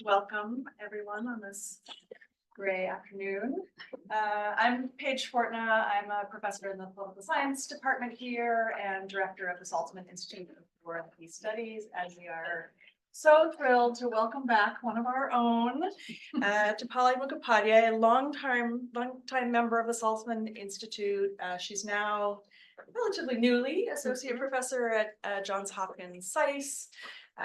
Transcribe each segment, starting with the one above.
Welcome, everyone, on this gray afternoon. I'm Paige Fortna. I'm a professor in the political science department here and director of the Saltzman Institute of World Peace Studies, and we are so thrilled to welcome back one of our own, Dipali Mukhopadhyay, a longtime member of the Saltzman Institute. She's now relatively newly associate professor at Johns Hopkins SICE.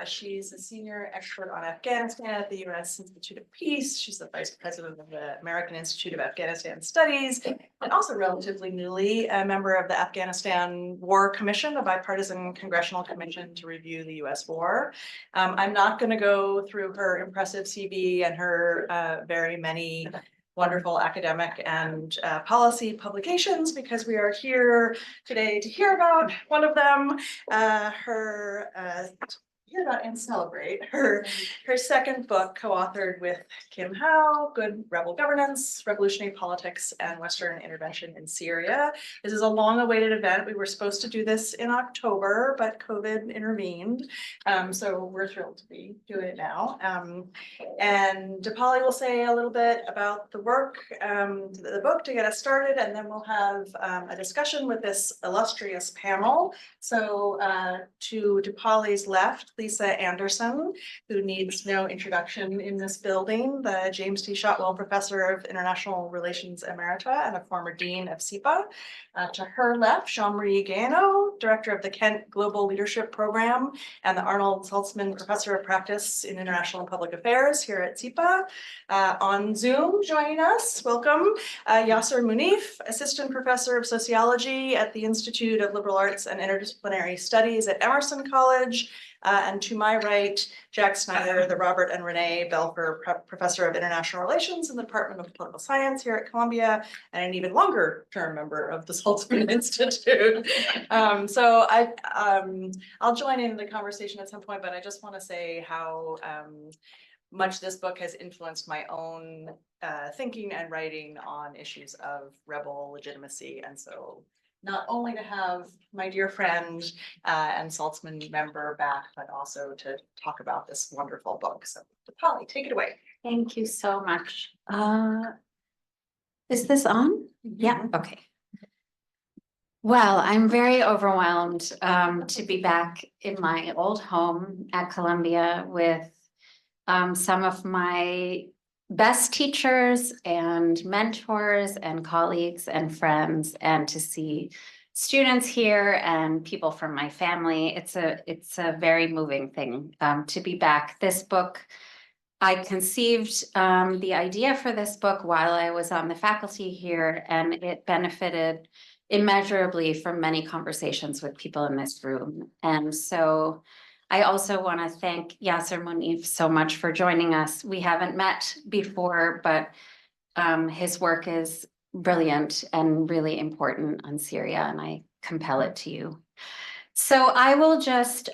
She's a senior expert on Afghanistan at the U.S. Institute of Peace. She's the vice president of the American Institute of Afghanistan Studies, and also relatively newly a member of the Afghanistan War Commission, a bipartisan congressional commission to review the U.S. war. I'm not going to go through her impressive CV and her very many wonderful academic and policy publications, because we are here today to hear about one of them, hear about and celebrate her second book, co-authored with Kim Howe, Good Rebel Governance, Revolutionary Politics and Western Intervention in Syria. This is a long-awaited event. We were supposed to do this in October, but COVID intervened. So we're thrilled to be doing it now. And Dipali will say a little bit about the work, the book to get us started, and then we'll have a discussion with this illustrious panel. So to Dipali's left, Lisa Anderson, who needs no introduction in this building, the James T. Shotwell Professor of International Relations Emerita and a former Dean of SIPA. To her left, Jean-Marie Guéhenno, Director of the Kent Global Leadership Program and the Arnold Saltzman Professor of Practice in International and Public Affairs here at SIPA. On Zoom, joining us, welcome, Yasser Munif, Assistant Professor of Sociology at the Institute of Liberal Arts and Interdisciplinary Studies at Emerson College. And to my right, Jack Snyder, the Robert and Renee Belfer Professor of International Relations in the Department of Political Science here at Columbia, and an even longer term member of the Saltzman Institute. So I'll join in the conversation at some point, but I just want to say how much this book has influenced my own thinking and writing on issues of rebel legitimacy. And so not only to have my dear friend and Saltzman member back, but also to talk about this wonderful book. So Dipali, take it away. Thank you so much. Is this on? Yeah, okay. Well, I'm very overwhelmed to be back in my old home at Columbia with some of my best teachers and mentors and colleagues and friends, and to see students here and people from my family. It's a very moving thing to be back. This book, I conceived the idea for this book while I was on the faculty here, and it benefited immeasurably from many conversations with people in this room. And so I also want to thank Yasser Munif so much for joining us. We haven't met before, but his work is brilliant and really important on Syria, and I compel it to you. So I will just,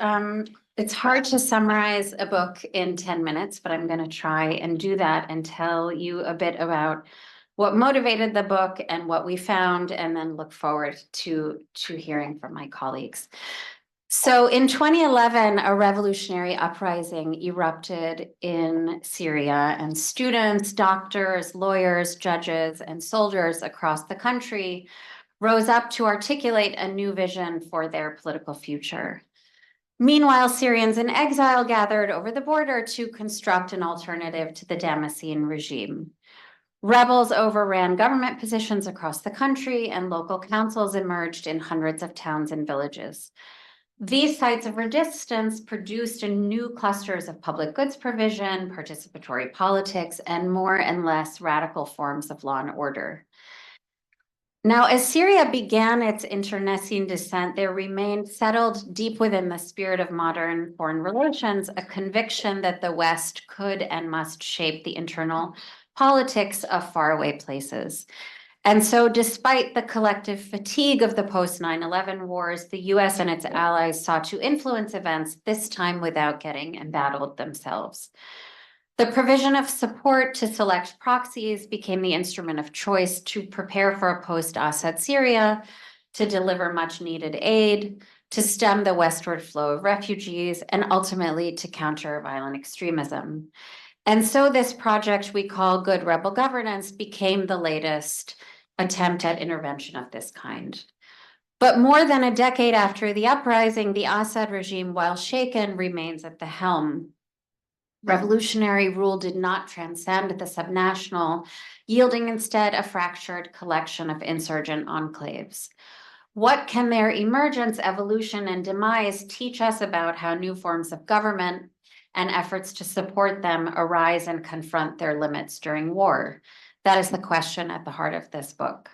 it's hard to summarize a book in 10 minutes, but I'm going to try and do that and tell you a bit about what motivated the book and what we found, and then look forward to hearing from my colleagues. So in 2011, a revolutionary uprising erupted in Syria, and students, doctors, lawyers, judges, and soldiers across the country rose up to articulate a new vision for their political future. Meanwhile, Syrians in exile gathered over the border to construct an alternative to the Damascene regime. Rebels overran government positions across the country, and local councils emerged in hundreds of towns and villages. These sites of resistance produced new clusters of public goods provision, participatory politics, and more and less radical forms of law and order. Now, as Syria began its internecine descent, there remained settled deep within the spirit of modern foreign relations a conviction that the West could and must shape the internal politics of faraway places. And so despite the collective fatigue of the post-9/11 wars, the US and its allies sought to influence events, this time without getting embattled themselves. The provision of support to select proxies became the instrument of choice to prepare for a post-Assad Syria, to deliver much needed aid, to stem the westward flow of refugees, and ultimately to counter violent extremism. And so this project we call Good Rebel Governance became the latest attempt at intervention of this kind. But more than a decade after the uprising, the Assad regime, while shaken, remains at the helm. Revolutionary rule did not transcend the subnational, yielding instead a fractured collection of insurgent enclaves. What can their emergence, evolution, and demise teach us about how new forms of government and efforts to support them arise and confront their limits during war? That is the question at the heart of this book.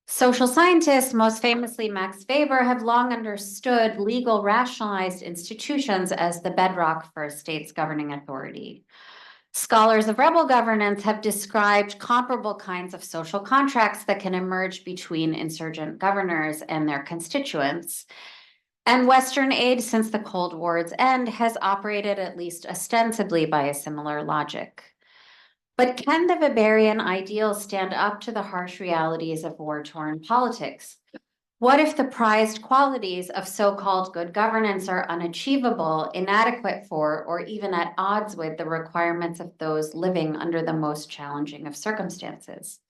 Social scientists, most famously Max Weber, have long understood legal rationalized institutions as the bedrock for a state's governing authority. Scholars of rebel governance have described comparable kinds of social contracts that can emerge between insurgent governors and their constituents. And Western aid since the Cold War's end has operated at least ostensibly by a similar logic. But can the Weberian ideal stand up to the harsh realities of war-torn politics? What if the prized qualities of so-called good governance are unachievable, inadequate for, or even at odds with the requirements of those living under the most challenging of circumstances?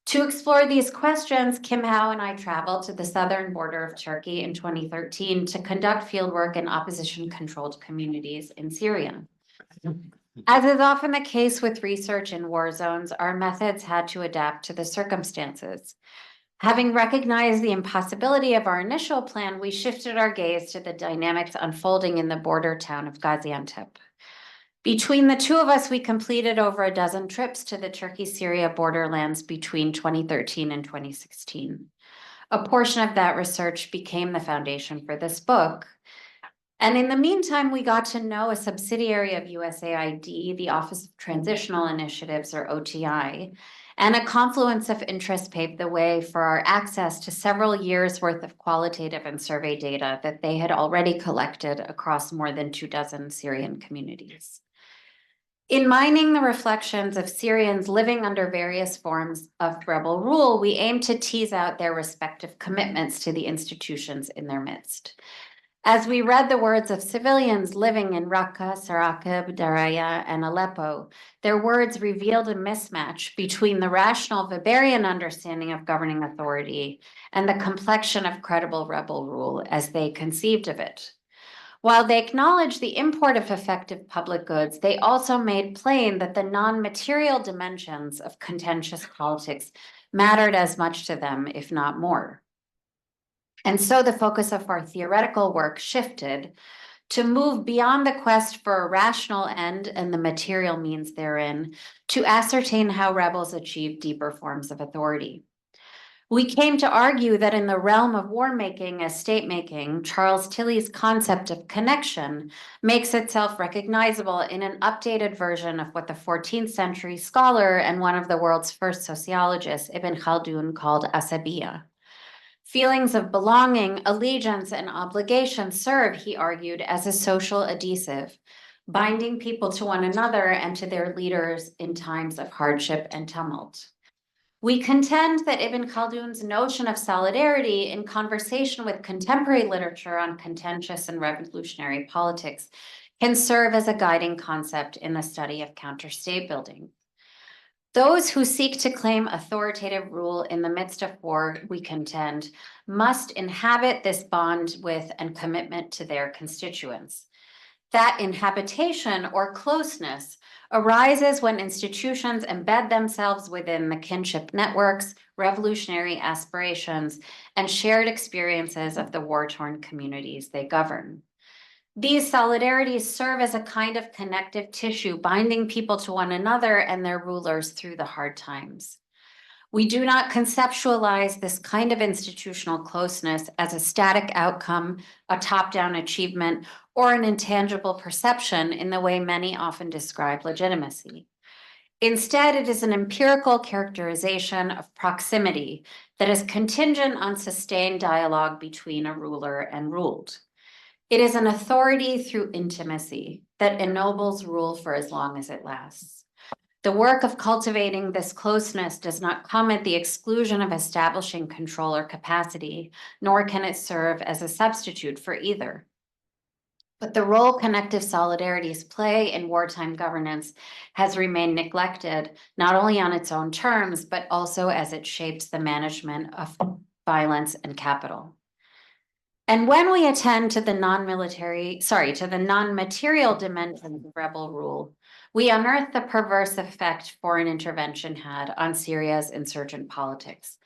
To explore these questions, Kim Howe and I traveled to the southern border of Turkey in 2013 to conduct fieldwork in opposition-controlled communities in Syria. As is often the case with research in war zones, our methods had to adapt to the circumstances. Having recognized the impossibility of our initial plan, we shifted our gaze to the dynamics unfolding in the border town of Gaziantep. Between the two of us, we completed over a dozen trips to the Turkey-Syria borderlands between 2013 and 2016. A portion of that research became the foundation for this book. And in the meantime, we got to know a subsidiary of USAID, the Office of Transitional Initiatives, or OTI, and a confluence of interests paved the way for our access to several years' worth of qualitative and survey data that they had already collected across more than 24 Syrian communities. In mining the reflections of Syrians living under various forms of rebel rule, we aim to tease out their respective commitments to the institutions in their midst. As we read the words of civilians living in Raqqa, Sarakib, Daraya, and Aleppo, their words revealed a mismatch between the rational Weberian understanding of governing authority and the complexion of credible rebel rule as they conceived of it. While they acknowledged the import of effective public goods, they also made plain that the non-material dimensions of contentious politics mattered as much to them, if not more. And so the focus of our theoretical work shifted to move beyond the quest for a rational end and the material means therein to ascertain how rebels achieve deeper forms of authority. We came to argue that in the realm of war-making as state-making, Charles Tilley's concept of connection makes itself recognizable in an updated version of what the 14th century scholar and one of the world's first sociologists, Ibn Khaldun, called asabiya. Feelings of belonging, allegiance, and obligation serve, he argued, as a social adhesive, binding people to one another and to their leaders in times of hardship and tumult. We contend that Ibn Khaldun's notion of solidarity in conversation with contemporary literature on contentious and revolutionary politics can serve as a guiding concept in the study of counter-state building. Those who seek to claim authoritative rule in the midst of war, we contend, must inhabit this bond with and commitment to their constituents. That inhabitation or closeness arises when institutions embed themselves within the kinship networks, revolutionary aspirations, and shared experiences of the war-torn communities they govern. These solidarities serve as a kind of connective tissue, binding people to one another and their rulers through the hard times. We do not conceptualize this kind of institutional closeness as a static outcome, a top-down achievement, or an intangible perception in the way many often describe legitimacy. Instead, it is an empirical characterization of proximity that is contingent on sustained dialogue between a ruler and ruled. It is an authority through intimacy that ennobles rule for as long as it lasts. The work of cultivating this closeness does not come at the exclusion of establishing control or capacity, nor can it serve as a substitute for either. But the role connective solidarities play in wartime governance has remained neglected, not only on its own terms, but also as it shapes the management of violence and capital. And when we attend to the non-material dimensions of rebel rule, we unearth the perverse effect foreign intervention had on Syria's insurgent politics,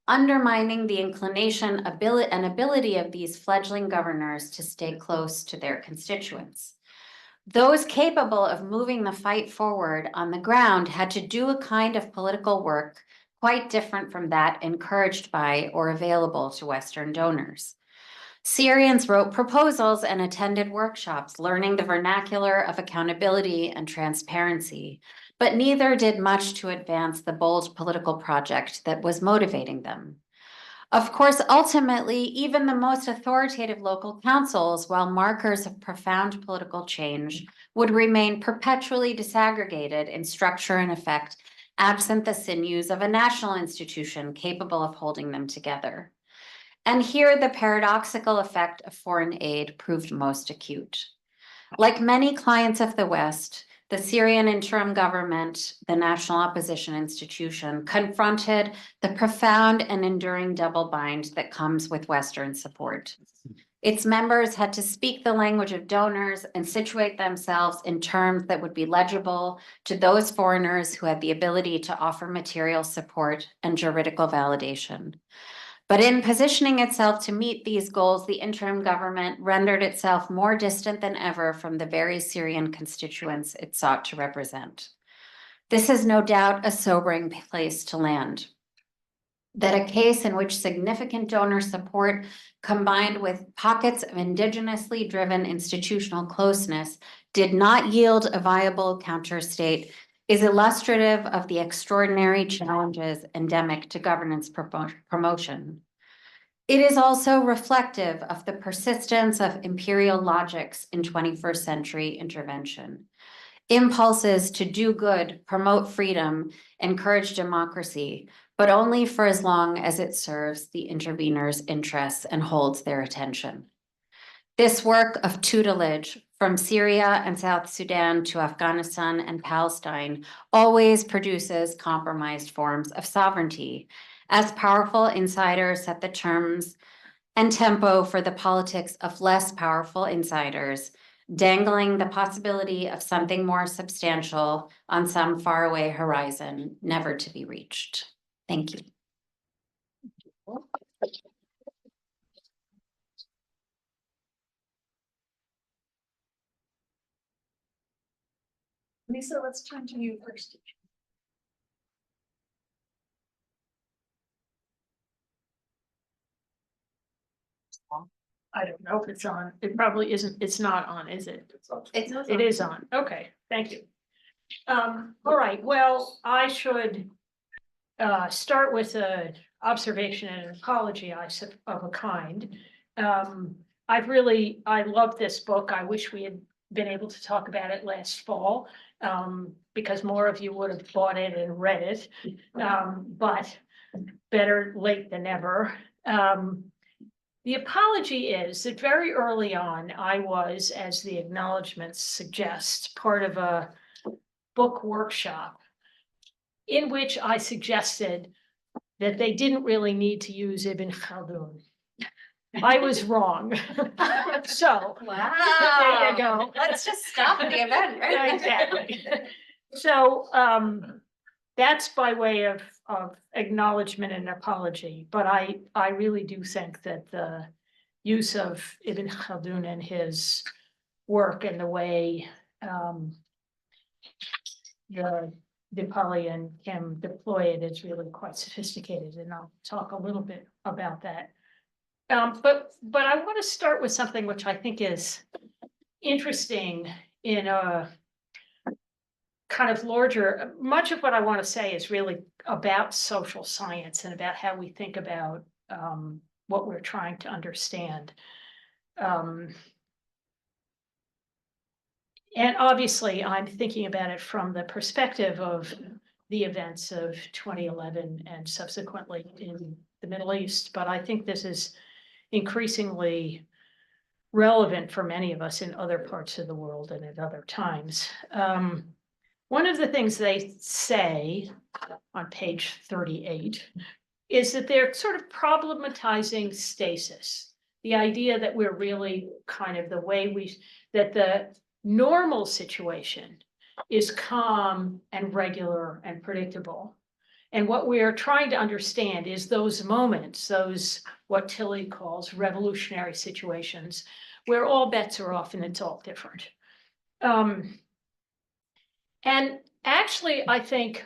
undermining the inclination and ability of these fledgling governors to stay close to their constituents. Those capable of moving the fight forward on the ground had to do a kind of political work quite different from that encouraged by or available to Western donors. Syrians wrote proposals and attended workshops, learning the vernacular of accountability and transparency, but neither did much to advance the bold political project that was motivating them. Of course, ultimately, even the most authoritative local councils, while markers of profound political change, would remain perpetually disaggregated in structure and effect, absent the sinews of a national institution capable of holding them together. And here the paradoxical effect of foreign aid proved most acute. Like many clients of the West, the Syrian interim government, the national opposition institution, confronted the profound and enduring double bind that comes with Western support. Its members had to speak the language of donors and situate themselves in terms that would be legible to those foreigners who had the ability to offer material support and juridical validation. But in positioning itself to meet these goals, the interim government rendered itself more distant than ever from the very Syrian constituents it sought to represent. This is no doubt a sobering place to land. That a case in which significant donor support combined with pockets of indigenously driven institutional closeness did not yield a viable counter-state is illustrative of the extraordinary challenges endemic to governance promotion. It is also reflective of the persistence of imperial logics in 21st century intervention. Impulses to do good, promote freedom, encourage democracy, but only for as long as it serves the interveners' interests and holds their attention. This work of tutelage from Syria and South Sudan to Afghanistan and Palestine always produces compromised forms of sovereignty, as powerful insiders set the terms and tempo for the politics of less powerful insiders, dangling the possibility of something more substantial on some faraway horizon, never to be reached. Thank you. Lisa, let's turn to you first. I don't know if it's on. It probably isn't. It's not on, is it? It is on. Okay, thank you. All right, well, I should start with an observation and an apology of a kind. I love this book. I wish we had been able to talk about it last fall, because more of you would have bought it and read it, but better late than never. The apology is that very early on, I was, as the acknowledgements suggest, part of a book workshop in which I suggested that they didn't really need to use Ibn Khaldun. I was wrong. So, Wow. there you go. Let's just stop the event, right? Exactly. So, that's by way of acknowledgement and apology, but I really do think that the use of Ibn Khaldun and his work and the way the Dipali and Kim deploy it is really quite sophisticated, and I'll talk a little bit about that. But I want to start with something which I think is interesting in a kind of larger, much of what I want to say is really about social science and about how we think about what we're trying to understand. And obviously, I'm thinking about it from the perspective of the events of 2011 and subsequently in the Middle East. But I think this is increasingly relevant for many of us in other parts of the world and at other times. One of the things they say on page 38 is that they're sort of problematizing stasis. The idea that we're really kind of the way that the normal situation is calm and regular and predictable. And what we are trying to understand is those moments, those what Tilly calls revolutionary situations, where all bets are off and it's all different. And actually, I think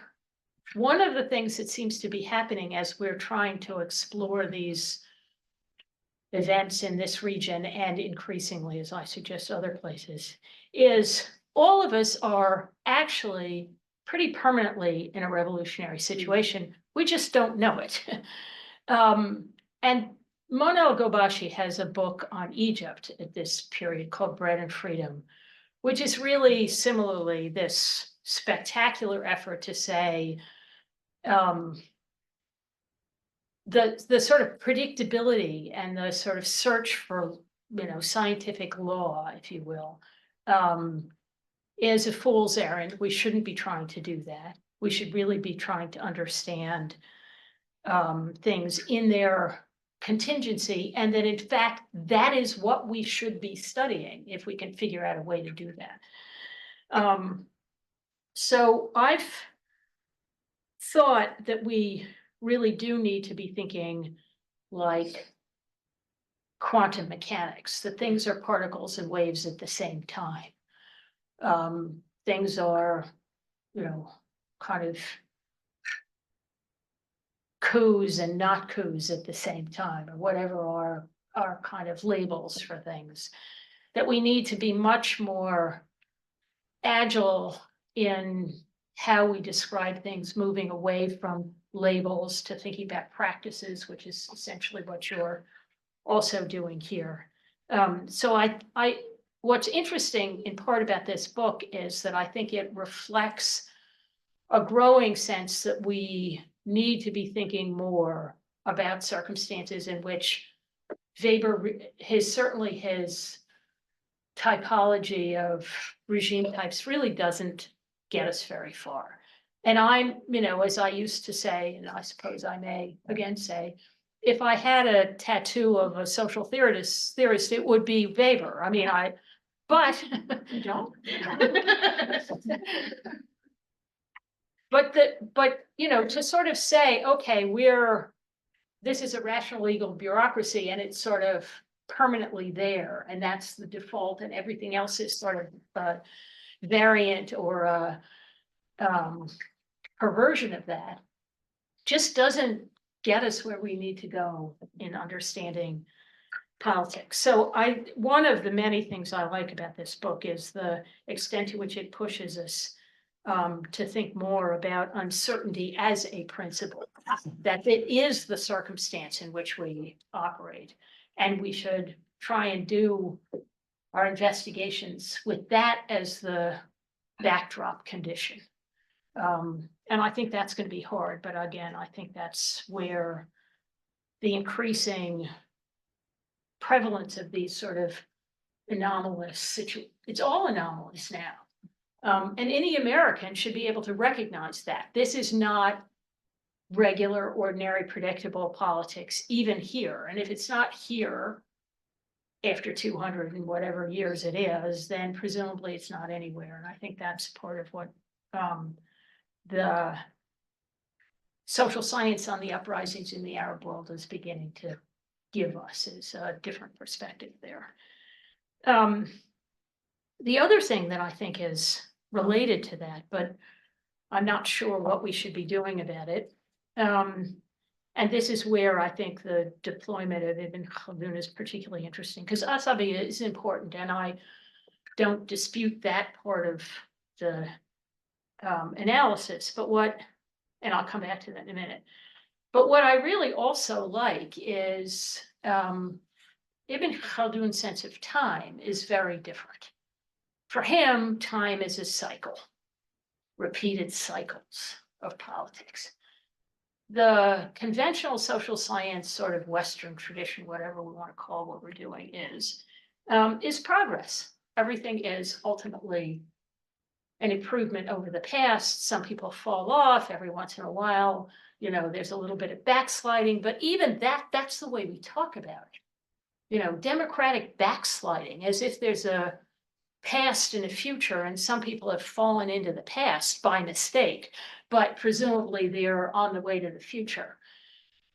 one of the things that seems to be happening as we're trying to explore these events in this region and increasingly, as I suggest, other places, is all of us are actually pretty permanently in a revolutionary situation. We just don't know it. And Mona El-Gobashi has a book on Egypt at this period called Bread and Freedom, which is really similarly this spectacular effort to say the sort of predictability and the sort of search for, scientific law, if you will, is a fool's errand. We shouldn't be trying to do that. We should really be trying to understand things in their contingency, and that in fact, that is what we should be studying if we can figure out a way to do that. So I've thought that we really do need to be thinking like quantum mechanics, that things are particles and waves at the same time. Things are, kind of coups and not coups at the same time, or whatever our kind of labels for things, that we need to be much more agile in how we describe things, moving away from labels to thinking about practices, which is essentially what you're also doing here. So what's interesting in part about this book is that I think it reflects a growing sense that we need to be thinking more about circumstances in which Weber, his typology of regime types really doesn't get us very far. And I'm, as I used to say, and I suppose I may again say, if I had a tattoo of a social theorist, it would be Weber. But you don't. But to sort of say, okay, this is a rational legal bureaucracy, and it's sort of permanently there, and that's the default, and everything else is sort of a variant or a perversion of that, just doesn't get us where we need to go in understanding politics. So one of the many things I like about this book is the extent to which it pushes us to think more about uncertainty as a principle, that it is the circumstance in which we operate, and we should try and do our investigations with that as the backdrop condition. And I think that's going to be hard, but again, I think that's where the increasing prevalence of these sort of anomalous situations, it's all anomalous now. And any American should be able to recognize that this is not regular, ordinary, predictable politics, even here. And if it's not here after 200 and whatever years it is, then presumably it's not anywhere. And I think that's part of what the social science on the uprisings in the Arab world is beginning to give us, is a different perspective there. The other thing that I think is related to that, but I'm not sure what we should be doing about it. And this is where I think the deployment of Ibn Khaldun is particularly interesting, because Asabi is important, and I don't dispute that part of the analysis, and I'll come back to that in a minute. But what I really also like is Ibn Khaldun's sense of time is very different. For him, time is a cycle, repeated cycles of politics. The conventional social science sort of Western tradition, whatever we want to call what we're doing, is is progress. Everything is ultimately an improvement over the past. Some people fall off every once in a while. You know, there's a little bit of backsliding, but even that's the way we talk about it. You know, democratic backsliding, as if there's a past and a future, and some people have fallen into the past by mistake, but presumably they're on the way to the future.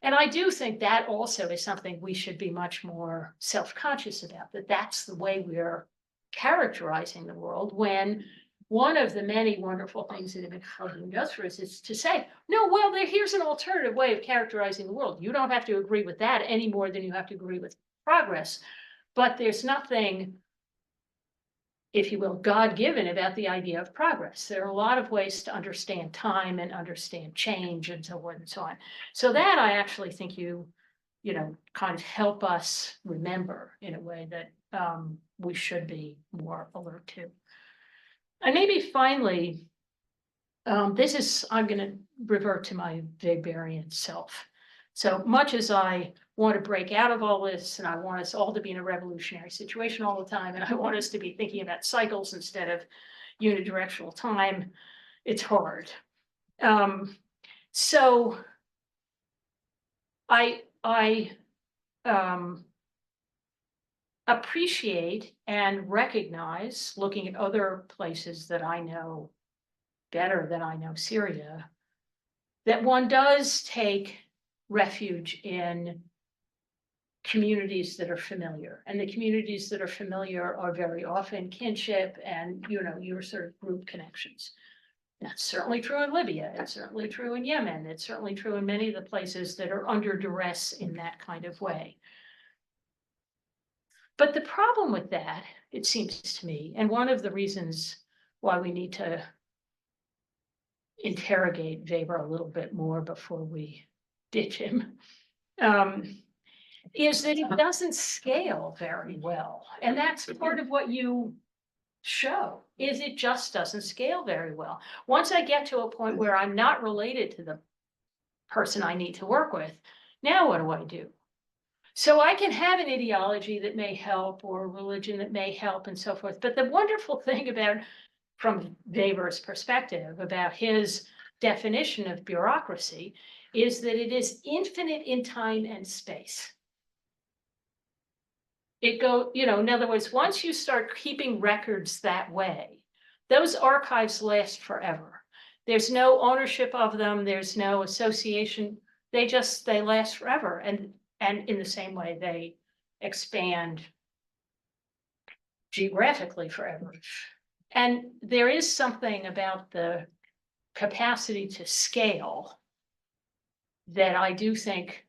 And I do think that also is something we should be much more self-conscious about, that that's the way we're characterizing the world, when one of the many wonderful things that Ibn Khaldun does for us is to say, no, well, here's an alternative way of characterizing the world. You don't have to agree with that any more than you have to agree with progress, but there's nothing, if you will, God-given about the idea of progress. There are a lot of ways to understand time and understand change and so forth and so on. So that I actually think you know, kind of help us remember in a way that we should be more alert to. And maybe finally, I'm going to revert to my Weberian self. So much as I want to break out of all this, and I want us all to be in a revolutionary situation all the time, and I want us to be thinking about cycles instead of unidirectional time, it's hard. So I appreciate and recognize, looking at other places that I know better than I know Syria, that one does take refuge in communities that are familiar. And the communities that are familiar are very often kinship and, you know, your sort of group connections. That's certainly true in Libya. It's certainly true in Yemen. It's certainly true in many of the places that are under duress in that kind of way. But the problem with that, it seems to me, and one of the reasons why we need to interrogate Weber a little bit more before we ditch him, is that it doesn't scale very well. And that's part of what you show, is it just doesn't scale very well. Once I get to a point where I'm not related to the person I need to work with, now what do I do? So I can have an ideology that may help, or a religion that may help, and so forth. But the wonderful thing about, from Weber's perspective, about his definition of bureaucracy, is that it is infinite in time and space. It you know, in other words, once you start keeping records that way, those archives last forever. There's no ownership of them. There's no association. They last forever. And in the same way, they expand geographically forever. And there is something about the capacity to scale that I do think,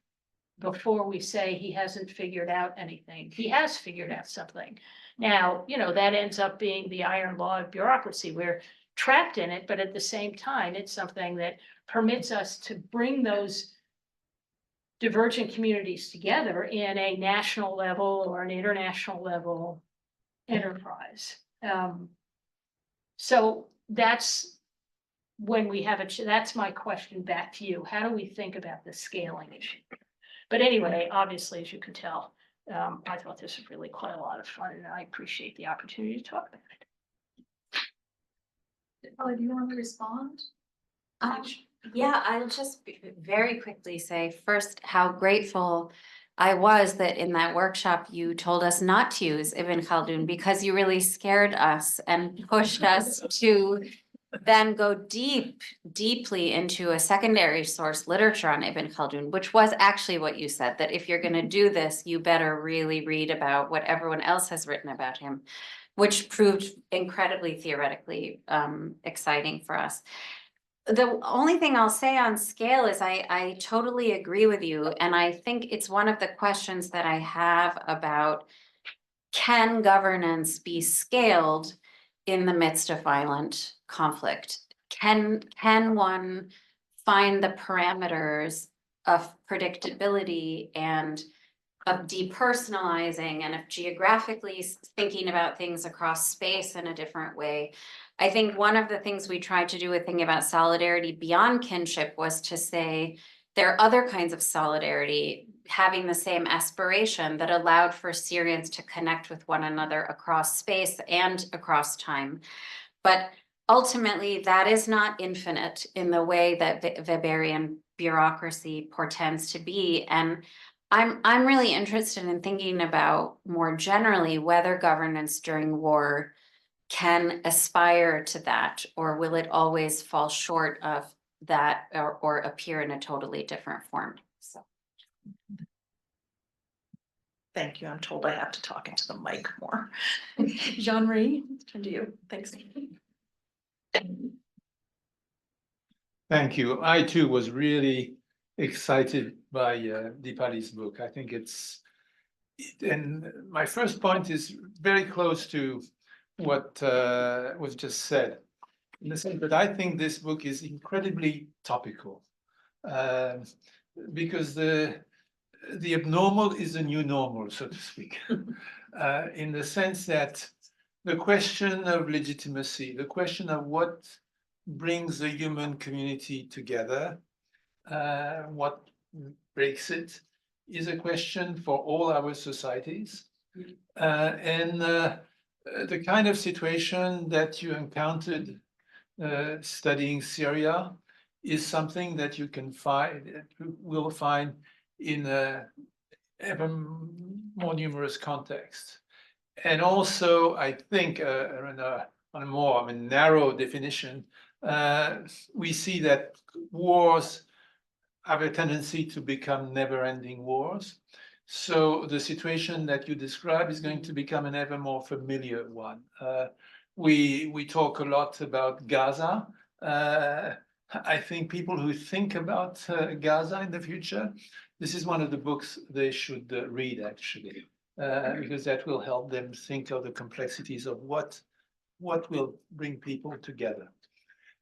before we say he hasn't figured out anything, he has figured out something. Now, you know, that ends up being the iron law of bureaucracy. We're trapped in it, but at the same time, it's something that permits us to bring those divergent communities together in a national level or an international level enterprise. So that's when we have that's my question back to you. How do we think about the scaling issue? But anyway, obviously, as you can tell, I thought this was really quite a lot of fun, and I appreciate the opportunity to talk about it. Oh, do you want to respond? Yeah, I'll just very quickly say first how grateful I was that in that workshop you told us not to use Ibn Khaldun, because you really scared us and pushed us to then go deeply into a secondary source literature on Ibn Khaldun, which was actually what you said, that if you're going to do this, you better really read about what everyone else has written about him, which proved incredibly theoretically exciting for us. The only thing I'll say on scale is I totally agree with you. And I think it's one of the questions that I have about, can governance be scaled in the midst of violent conflict? Can one find the parameters of predictability and of depersonalizing and of geographically thinking about things across space in a different way? I think one of the things we tried to do with thinking about solidarity beyond kinship was to say there are other kinds of solidarity having the same aspiration that allowed for Syrians to connect with one another across space and across time. But ultimately, that is not infinite in the way that Weberian bureaucracy portends to be. And I'm really interested in thinking about more generally whether governance during war can aspire to that, or will it always fall short of that, or appear in a totally different form? So. Thank you. I'm told I have to talk into the mic more. Jean-Marie, turn to you. Thanks. Thank you. I too was really excited by Deepali's book. I think and my first point is very close to what was just said, in the sense that I think this book is incredibly topical, because the abnormal is the new normal, so to speak, in the sense that the question of legitimacy, the question of what brings the human community together, what breaks it, is a question for all our societies. And the kind of situation that you encountered studying Syria is something that you will find in ever more numerous contexts. And also, I think, on a more narrow definition, we see that wars have a tendency to become never-ending wars. So the situation that you describe is going to become an ever more familiar one. We talk a lot about Gaza. I think people who think about Gaza in the future, this is one of the books they should read, actually, because that will help them think of the complexities of what will bring people together.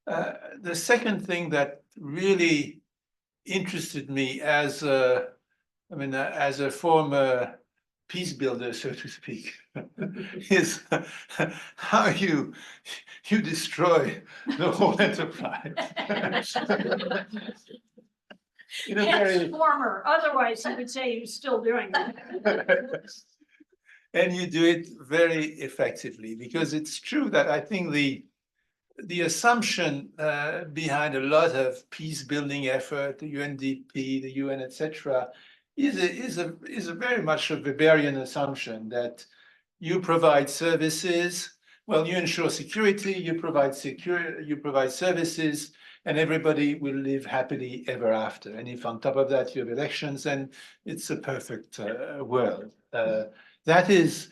The second thing that really interested me as a former peace builder, so to speak, is how you destroy the whole enterprise. In a very former, otherwise he would say he's still doing that. And you do it very effectively, because it's true that I think the assumption behind a lot of peace building effort, the UNDP, the UN, etc., is a very much a Weberian assumption that you provide services. Well, you ensure security, you provide services, and everybody will live happily ever after. And if on top of that you have elections, then it's a perfect world. That is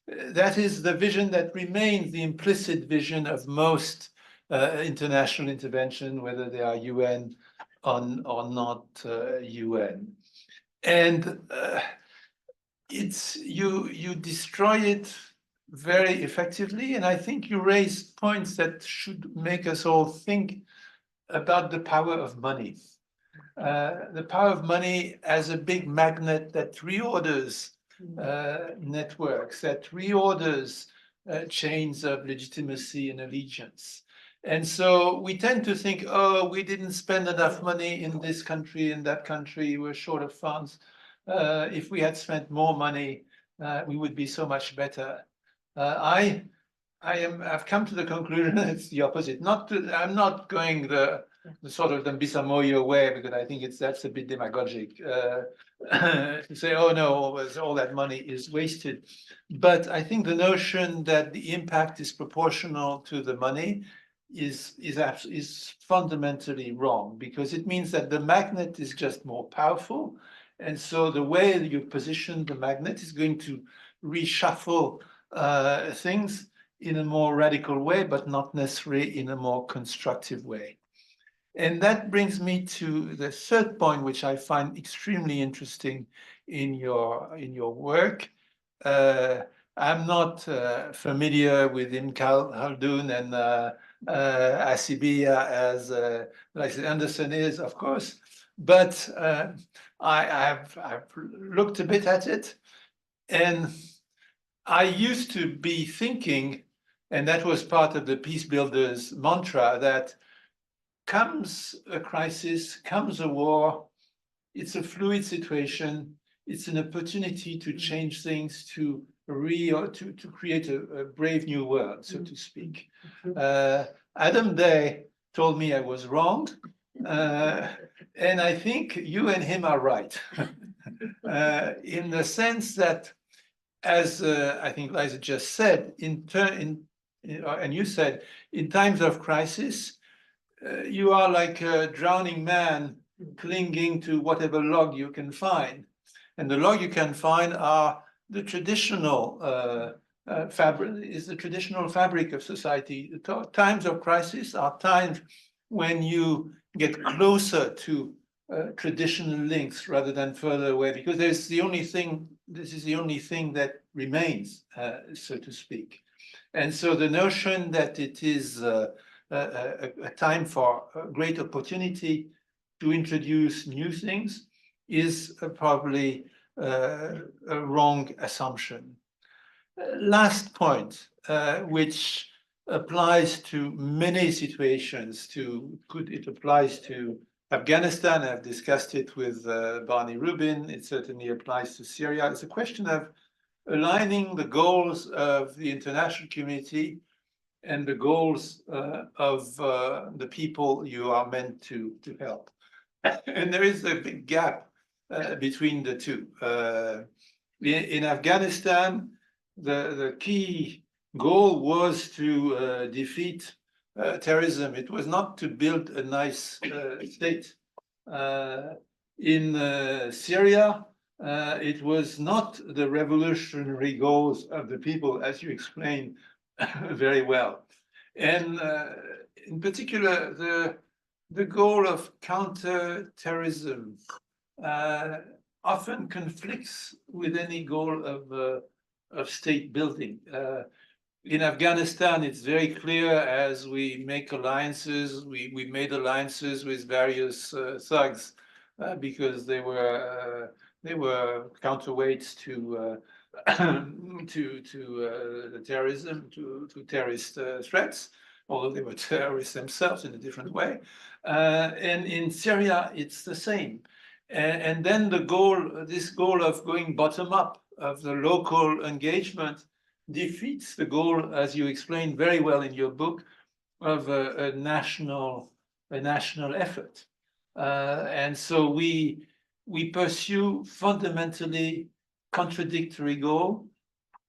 the vision that remains the implicit vision of most international intervention, whether they are UN or not UN. And you destroy it very effectively. And I think you raise points that should make us all think about the power of money. The power of money as a big magnet that reorders networks, that reorders chains of legitimacy and allegiance. And so we tend to think, oh, we didn't spend enough money in this country, in that country, we're short of funds. If we had spent more money, we would be so much better. I've come to the conclusion that it's the opposite. I'm not going the sort of the Bisamoyo way, because I think that's a bit demagogic to say, oh no, all that money is wasted. But I think the notion that the impact is proportional to the money is fundamentally wrong, because it means that the magnet is just more powerful. And so the way that you position the magnet is going to reshuffle things in a more radical way, but not necessarily in a more constructive way. And that brings me to the third point, which I find extremely interesting in your work. I'm not familiar with Ibn Khaldun and Asibia as like Anderson is, of course, but I've looked a bit at it, and I used to be thinking, and that was part of the Peace Builders mantra, that comes a crisis, comes a war, it's a fluid situation, it's an opportunity to change things, to create a brave new world, so to speak. Adam Day told me I was wrong, and I think you and him are right, in the sense that, as I think Liza just said, and you said, in times of crisis, you are like a drowning man clinging to whatever log you can find. And the log you can find are the traditional fabric of society. Times of crisis are times when you get closer to traditional links rather than further away, because this is the only thing that remains, so to speak. And so the notion that it is a time for great opportunity to introduce new things is probably a wrong assumption. Last point, which applies to many situations. It applies to Afghanistan. I've discussed it with Barney Rubin. It certainly applies to Syria. It's a question of aligning the goals of the international community and the goals of the people you are meant to help. And there is a big gap between the two. In Afghanistan, the key goal was to defeat terrorism. It was not to build a nice state. In Syria, it was not the revolutionary goals of the people, as you explained very well. And in particular, the goal of counter-terrorism often conflicts with any goal of state building. In Afghanistan, it's very clear as we make alliances, we made alliances with various thugs because they were counterweights to the terrorism, to terrorist threats, although they were terrorists themselves in a different way. And in Syria, it's the same. And then this goal of going bottom up, of the local engagement, defeats the goal, as you explained very well in your book, of a national effort. And so we pursue fundamentally contradictory goal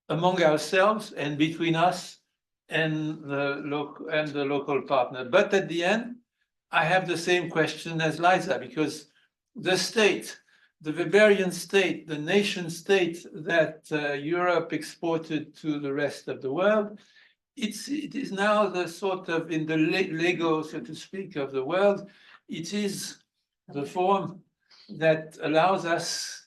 among ourselves and between us and the local partner. But at the end, I have the same question as Liza, because the state, the Bavarian state, the nation state that Europe exported to the rest of the world, it is now the sort of, in the Lego, so to speak, of the world, it is the form that allows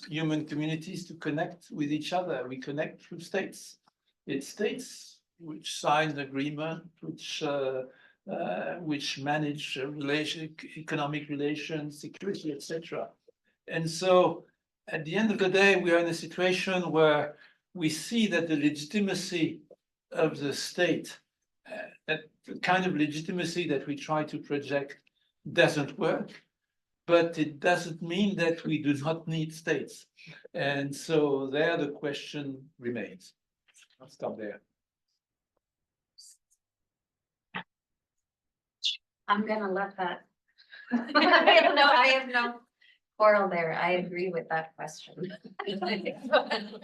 human communities to connect with each other. We connect through states. It's states which sign the agreement, which manage economic relations, security, etc. And so at the end of the day, we are in a situation where we see that the legitimacy of the state, that the kind of legitimacy that we try to project doesn't work, but it doesn't mean that we do not need states. And so there the question remains. I'll stop there. I'm gonna let that. I have no quarrel there. I agree with that question. Good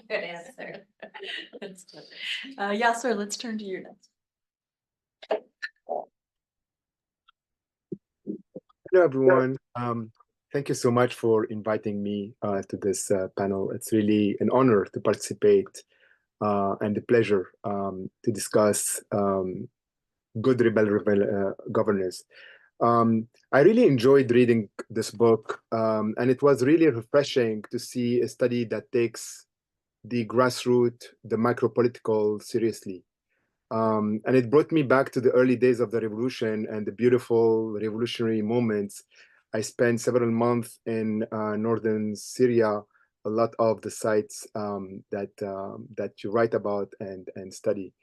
answer. Yasser, let's turn to you next. Hello, everyone. Thank you so much for inviting me to this panel. It's really an honor to participate and a pleasure to discuss good rebel governance. I really enjoyed reading this book, and it was really refreshing to see a study that takes the grassroots, the micro-political seriously. And it brought me back to the early days of the revolution and the beautiful revolutionary moments. I spent several months in northern Syria, a lot of the sites that you write about and study.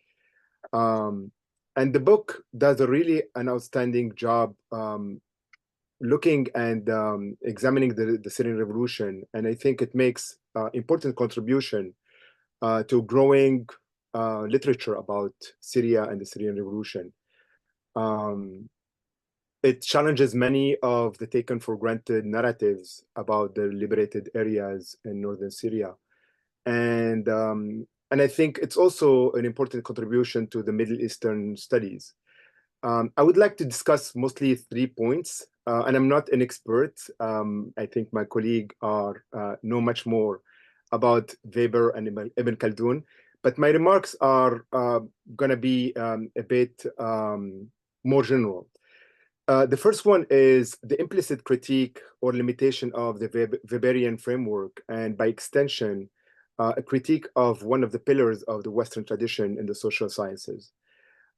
And the book does an outstanding job looking and examining the Syrian revolution, and I think it makes important contribution to growing literature about Syria and the Syrian revolution. It challenges many of the taken for granted narratives about the liberated areas in northern Syria. And I think it's also an important contribution to the Middle Eastern studies. I would like to discuss mostly 3 points, and I'm not an expert. I think my colleague know much more about Weber and Ibn Khaldun, but my remarks are going to be a bit more general. The first one is the implicit critique or limitation of the Weberian framework, and by extension, a critique of one of the pillars of the Western tradition in the social sciences.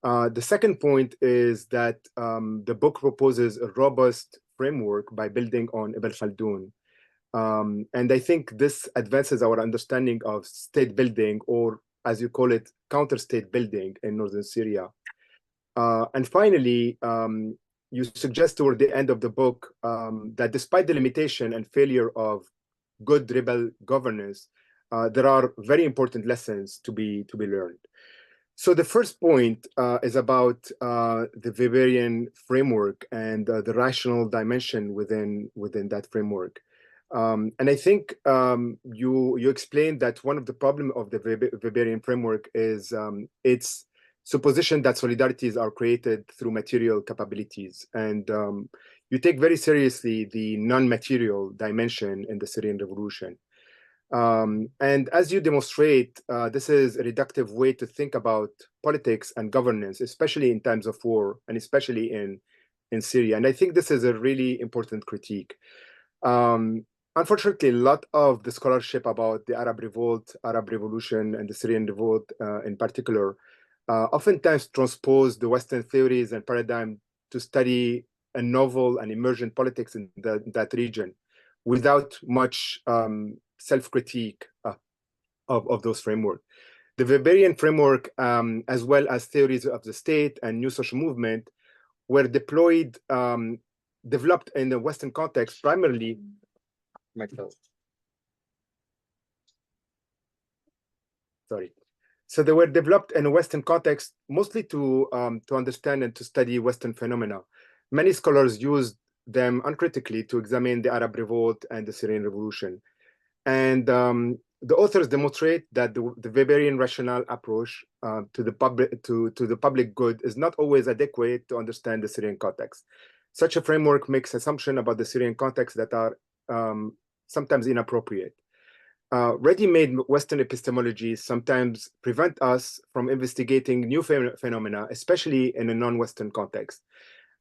The second point is that the book proposes a robust framework by building on Ibn Khaldun. And I think this advances our understanding of state building, or as you call it, counter-state building in northern Syria. And finally, you suggest toward the end of the book that despite the limitation and failure of good rebel governance, there are very important lessons to be learned. So the first point is about the Weberian framework and the rational dimension within that framework. And I think you explained that one of the problems of the Weberian framework is its supposition that solidarities are created through material capabilities. And you take very seriously the non-material dimension in the Syrian revolution. And as you demonstrate, this is a reductive way to think about politics and governance, especially in times of war, and especially in Syria. And I think this is a really important critique. Unfortunately, a lot of the scholarship about the Arab Revolt, Arab Revolution, and the Syrian Revolt in particular, oftentimes transpose the Western theories and paradigm to study a novel and emergent politics in that region without much self-critique of those frameworks. The Weberian framework, as well as theories of the state and new social movement, were developed in the Western context primarily. Sorry. So they were developed in a Western context, mostly to understand and to study Western phenomena. Many scholars used them uncritically to examine the Arab Revolt and the Syrian Revolution. And the authors demonstrate that the Weberian rational approach to the public good is not always adequate to understand the Syrian context. Such a framework makes assumptions about the Syrian context that are sometimes inappropriate. Ready-made Western epistemologies sometimes prevent us from investigating new phenomena, especially in a non-Western context.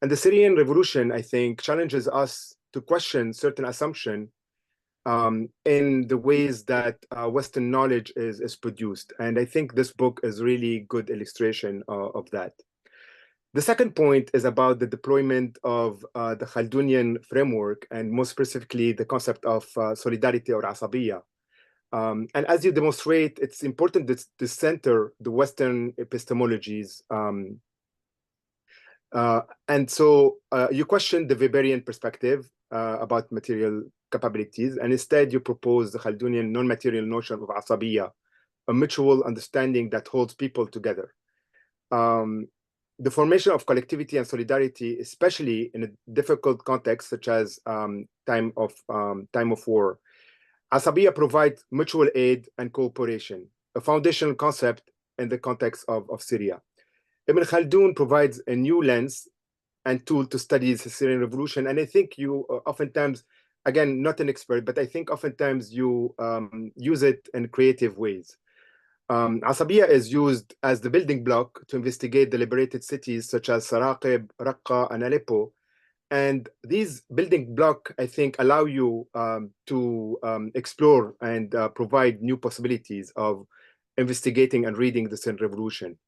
And the Syrian revolution, I think, challenges us to question certain assumptions in the ways that Western knowledge is produced. And I think this book is really good illustration of that. The second point is about the deployment of the Khaldunian framework, and more specifically, the concept of solidarity or asabiya. And as you demonstrate, it's important to center the Western epistemologies. And so you question the Weberian perspective about material capabilities, and instead you propose the Khaldunian non-material notion of asabiya, a mutual understanding that holds people together. The formation of collectivity and solidarity, especially in a difficult context such as time of war. Asabiya provides mutual aid and cooperation, a foundational concept in the context of Syria. Ibn Khaldun provides a new lens and tool to study the Syrian revolution, and I think you oftentimes, again, not an expert, but I think oftentimes you use it in creative ways. Asabiya is used as the building block to investigate the liberated cities such as Saraqib, Raqqa, and Aleppo. And these building blocks, I think, allow you to explore and provide new possibilities of investigating and reading the Syrian revolution.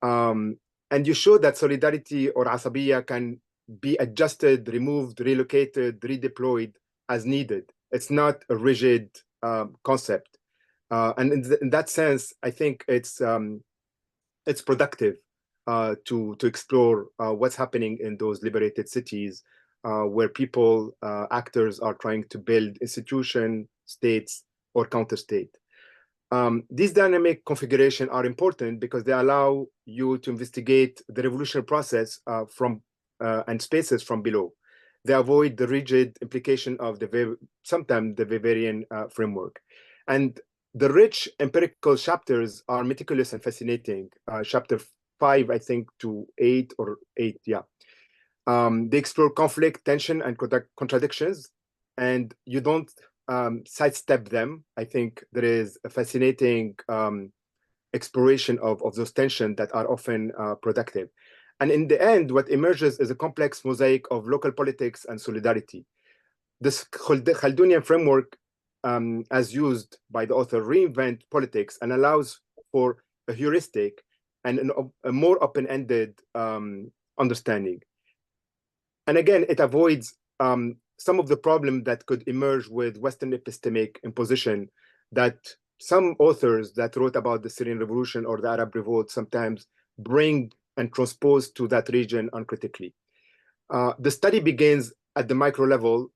And you show that solidarity or asabiya can be adjusted, removed, relocated, redeployed as needed. It's not a rigid concept. And in that sense, I think it's productive to explore what's happening in those liberated cities where people, actors are trying to build institution, states, or counter-state. These dynamic configurations are important because they allow you to investigate the revolutionary process and spaces from below. They avoid the rigid implication of sometimes the Weberian framework. And the rich empirical chapters are meticulous and fascinating. Chapter 5, I think, to 8 or 8, yeah. They explore conflict, tension, and contradictions, and you don't sidestep them. I think there is a fascinating exploration of those tensions that are often productive. And in the end, what emerges is a complex mosaic of local politics and solidarity. This Khaldunian framework, as used by the author, reinvent politics and allows for a heuristic and a more open-ended understanding. And again, it avoids some of the problem that could emerge with Western epistemic imposition that some authors that wrote about the Syrian revolution or the Arab revolt sometimes bring and transpose to that region uncritically. The study begins at the micro level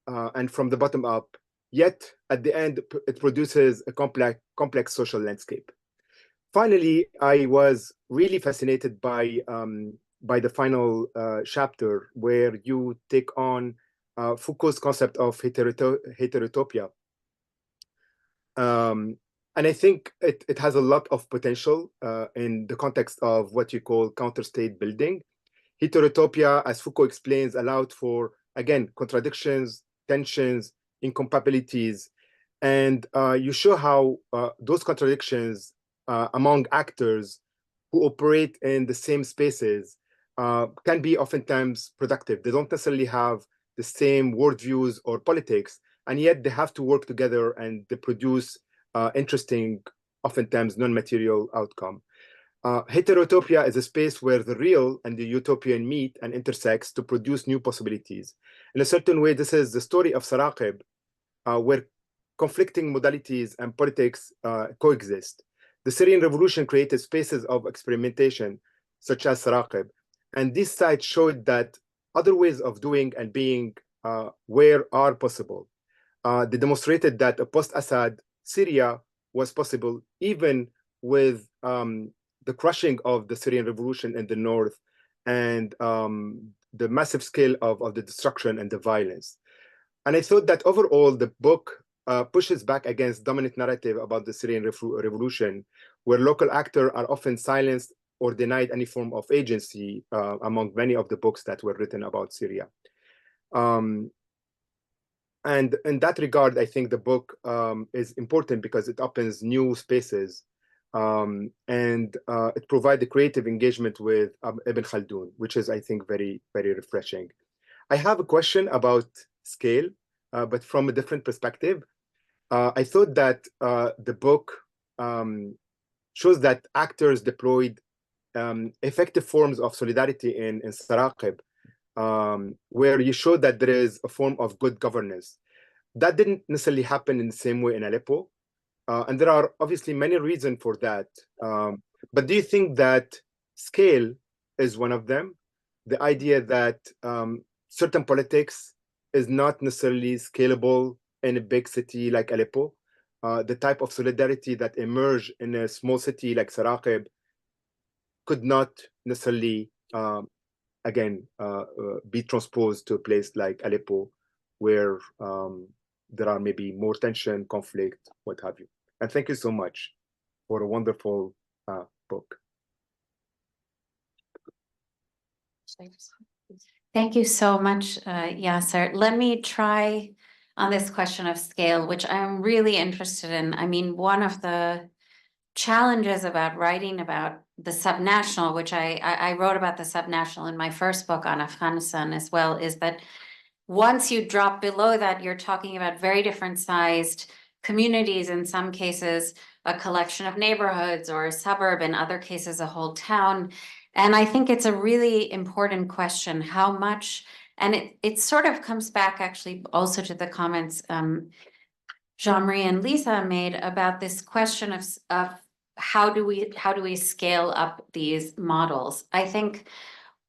and from the bottom up, yet at the end, it produces a complex social landscape. Finally, I was really fascinated by the final chapter where you take on Foucault's concept of heterotopia. And I think it has a lot of potential in the context of what you call counter-state building. Heterotopia, as Foucault explains, allowed for, again, contradictions, tensions, incompatibilities, and you show how those contradictions among actors who operate in the same spaces can be oftentimes productive. They don't necessarily have the same worldviews or politics, and yet they have to work together and they produce interesting, oftentimes non-material outcome. Heterotopia is a space where the real and the utopian meet and intersects to produce new possibilities. In a certain way, this is the story of Saraqib, where conflicting modalities and politics coexist. The Syrian revolution created spaces of experimentation, such as Saraqib, and these sites showed that other ways of doing and being are possible. They demonstrated that a post-Assad Syria was possible, even with the crushing of the Syrian revolution in the north and the massive scale of the destruction and the violence. And I thought that overall, the book pushes back against dominant narrative about the Syrian revolution, where local actors are often silenced or denied any form of agency among many of the books that were written about Syria. And in that regard, I think the book is important because it opens new spaces and it provides a creative engagement with Ibn Khaldun, which is, I think, very, very refreshing. I have a question about scale, but from a different perspective. I thought that the book shows that actors deployed effective forms of solidarity in Saraqib, where you show that there is a form of good governance. That didn't necessarily happen in the same way in Aleppo. And there are obviously many reasons for that. But do you think that scale is one of them? The idea that certain politics is not necessarily scalable in a big city like Aleppo. The type of solidarity that emerged in a small city like Saraqib could not necessarily, be transposed to a place like Aleppo, where there are maybe more tension, conflict, what have you. And thank you so much for a wonderful book. Thank you so much, Yasser. Let me try on this question of scale, which I'm really interested in. I mean, one of the challenges about writing about the subnational, which I wrote about the subnational in my first book on Afghanistan as well, is that once you drop below that, you're talking about very different sized communities, in some cases, a collection of neighborhoods or a suburb, in other cases, a whole town. And I think it's a really important question, how much, and it sort of comes back actually also to the comments Jean-Marie and Lisa made about this question of how do we scale up these models? I think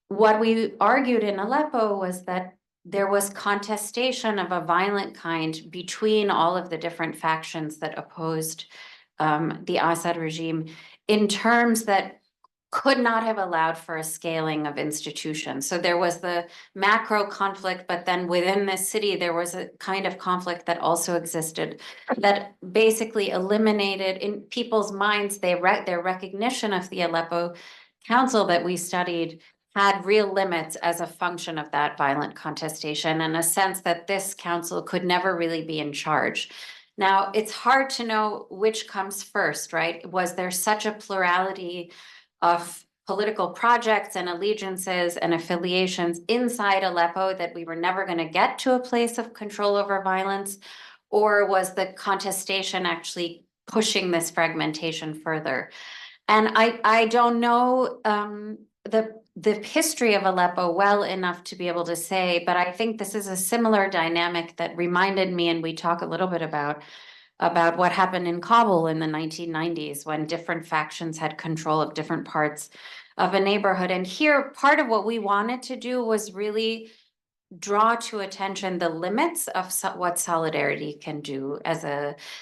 what we argued in Aleppo was that there was contestation of a violent kind between all of the different factions that opposed the Assad regime in terms that could not have allowed for a scaling of institutions. So there was the macro conflict, but then within the city, there was a kind of conflict that also existed that basically eliminated in people's minds, their recognition of the Aleppo Council that we studied had real limits as a function of that violent contestation and a sense that this council could never really be in charge. Now, it's hard to know which comes first, right? Was there such a plurality of political projects and allegiances and affiliations inside Aleppo that we were never going to get to a place of control over violence? Or was the contestation actually pushing this fragmentation further? And I don't know the history of Aleppo well enough to be able to say, but I think this is a similar dynamic that reminded me, and we talk a little bit about what happened in Kabul in the 1990s when different factions had control of different parts of a neighborhood. And here, part of what we wanted to do was really draw to attention the limits of what solidarity can do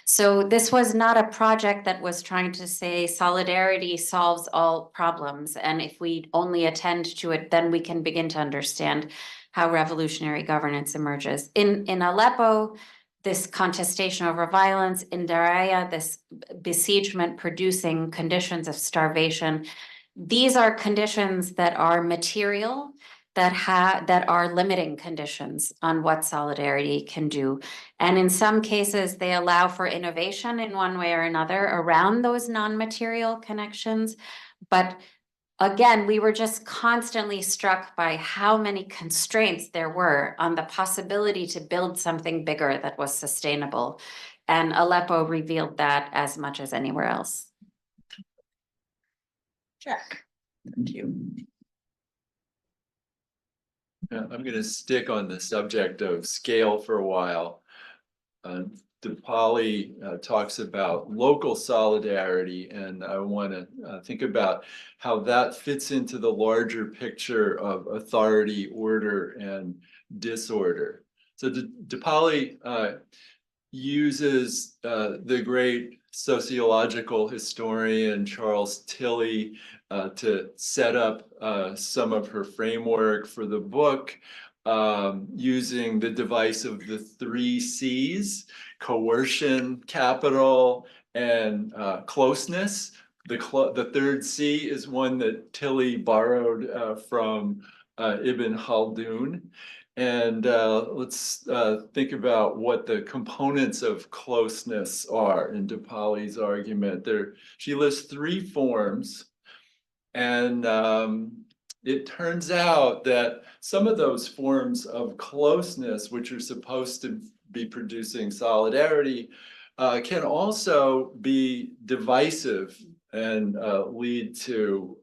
so this was not a project that was trying to say solidarity solves all problems, and if we only attend to it, then we can begin to understand how revolutionary governance emerges. In Aleppo, this contestation over violence, in Daraya, this besiegement producing conditions of starvation. These are conditions that are material, that are limiting conditions on what solidarity can do. And in some cases, they allow for innovation in one way or another around those non-material connections. But again, we were just constantly struck by how many constraints there were on the possibility to build something bigger that was sustainable. And Aleppo revealed that as much as anywhere else. Jack, thank you. Yeah, I'm going to stick on the subject of scale for a while. DePauli talks about local solidarity, and I want to think about how that fits into the larger picture of authority, order, and disorder. So DePauli uses the great sociological historian Charles Tilly to set up some of her framework for the book, using the device of the 3 C's: coercion, capital, and closeness. The third C is one that Tilly borrowed from Ibn Khaldun. And let's think about what the components of closeness are in DePauli's argument. She lists 3 forms, and it turns out that some of those forms of closeness, which are supposed to be producing solidarity, can also be divisive and lead to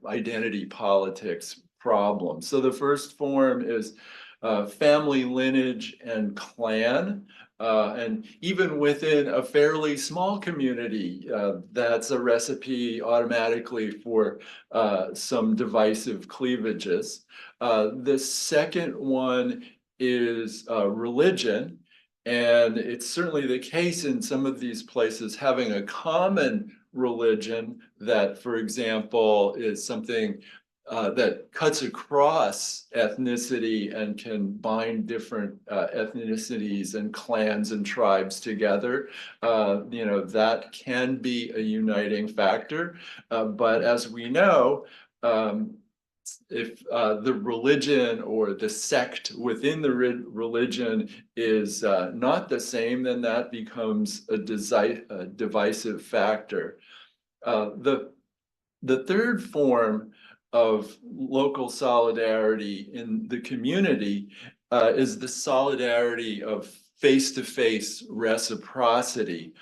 identity politics problems. So the first form is family lineage and clan. And even within a fairly small community, that's a recipe automatically for some divisive cleavages. The second one is religion. And it's certainly the case in some of these places having a common religion that, for example, is something that cuts across ethnicity and can bind different ethnicities and clans and tribes together. That can be a uniting factor. But as we know, if the religion or the sect within the religion is not the same, then that becomes a divisive factor. The third form of local solidarity in the community is the solidarity of face-to-face reciprocity,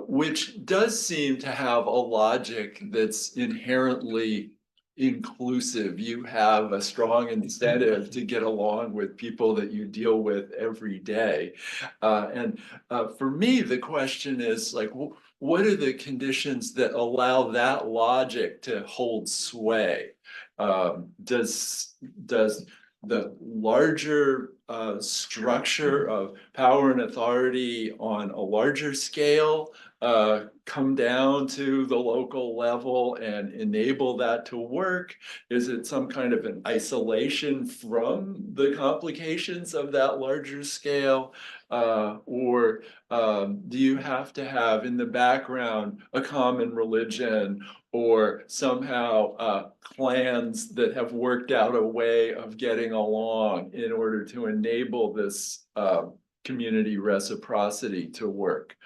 which does seem to have a logic that's inherently inclusive. You have a strong incentive to get along with people that you deal with every day. And for me, the question is like, what are the conditions that allow that logic to hold sway? Does the larger structure of power and authority on a larger scale come down to the local level and enable that to work? Is it some kind of an isolation from the complications of that larger scale? Or do you have to have in the background a common religion, or somehow clans that have worked out a way of getting along in order to enable this community reciprocity to work?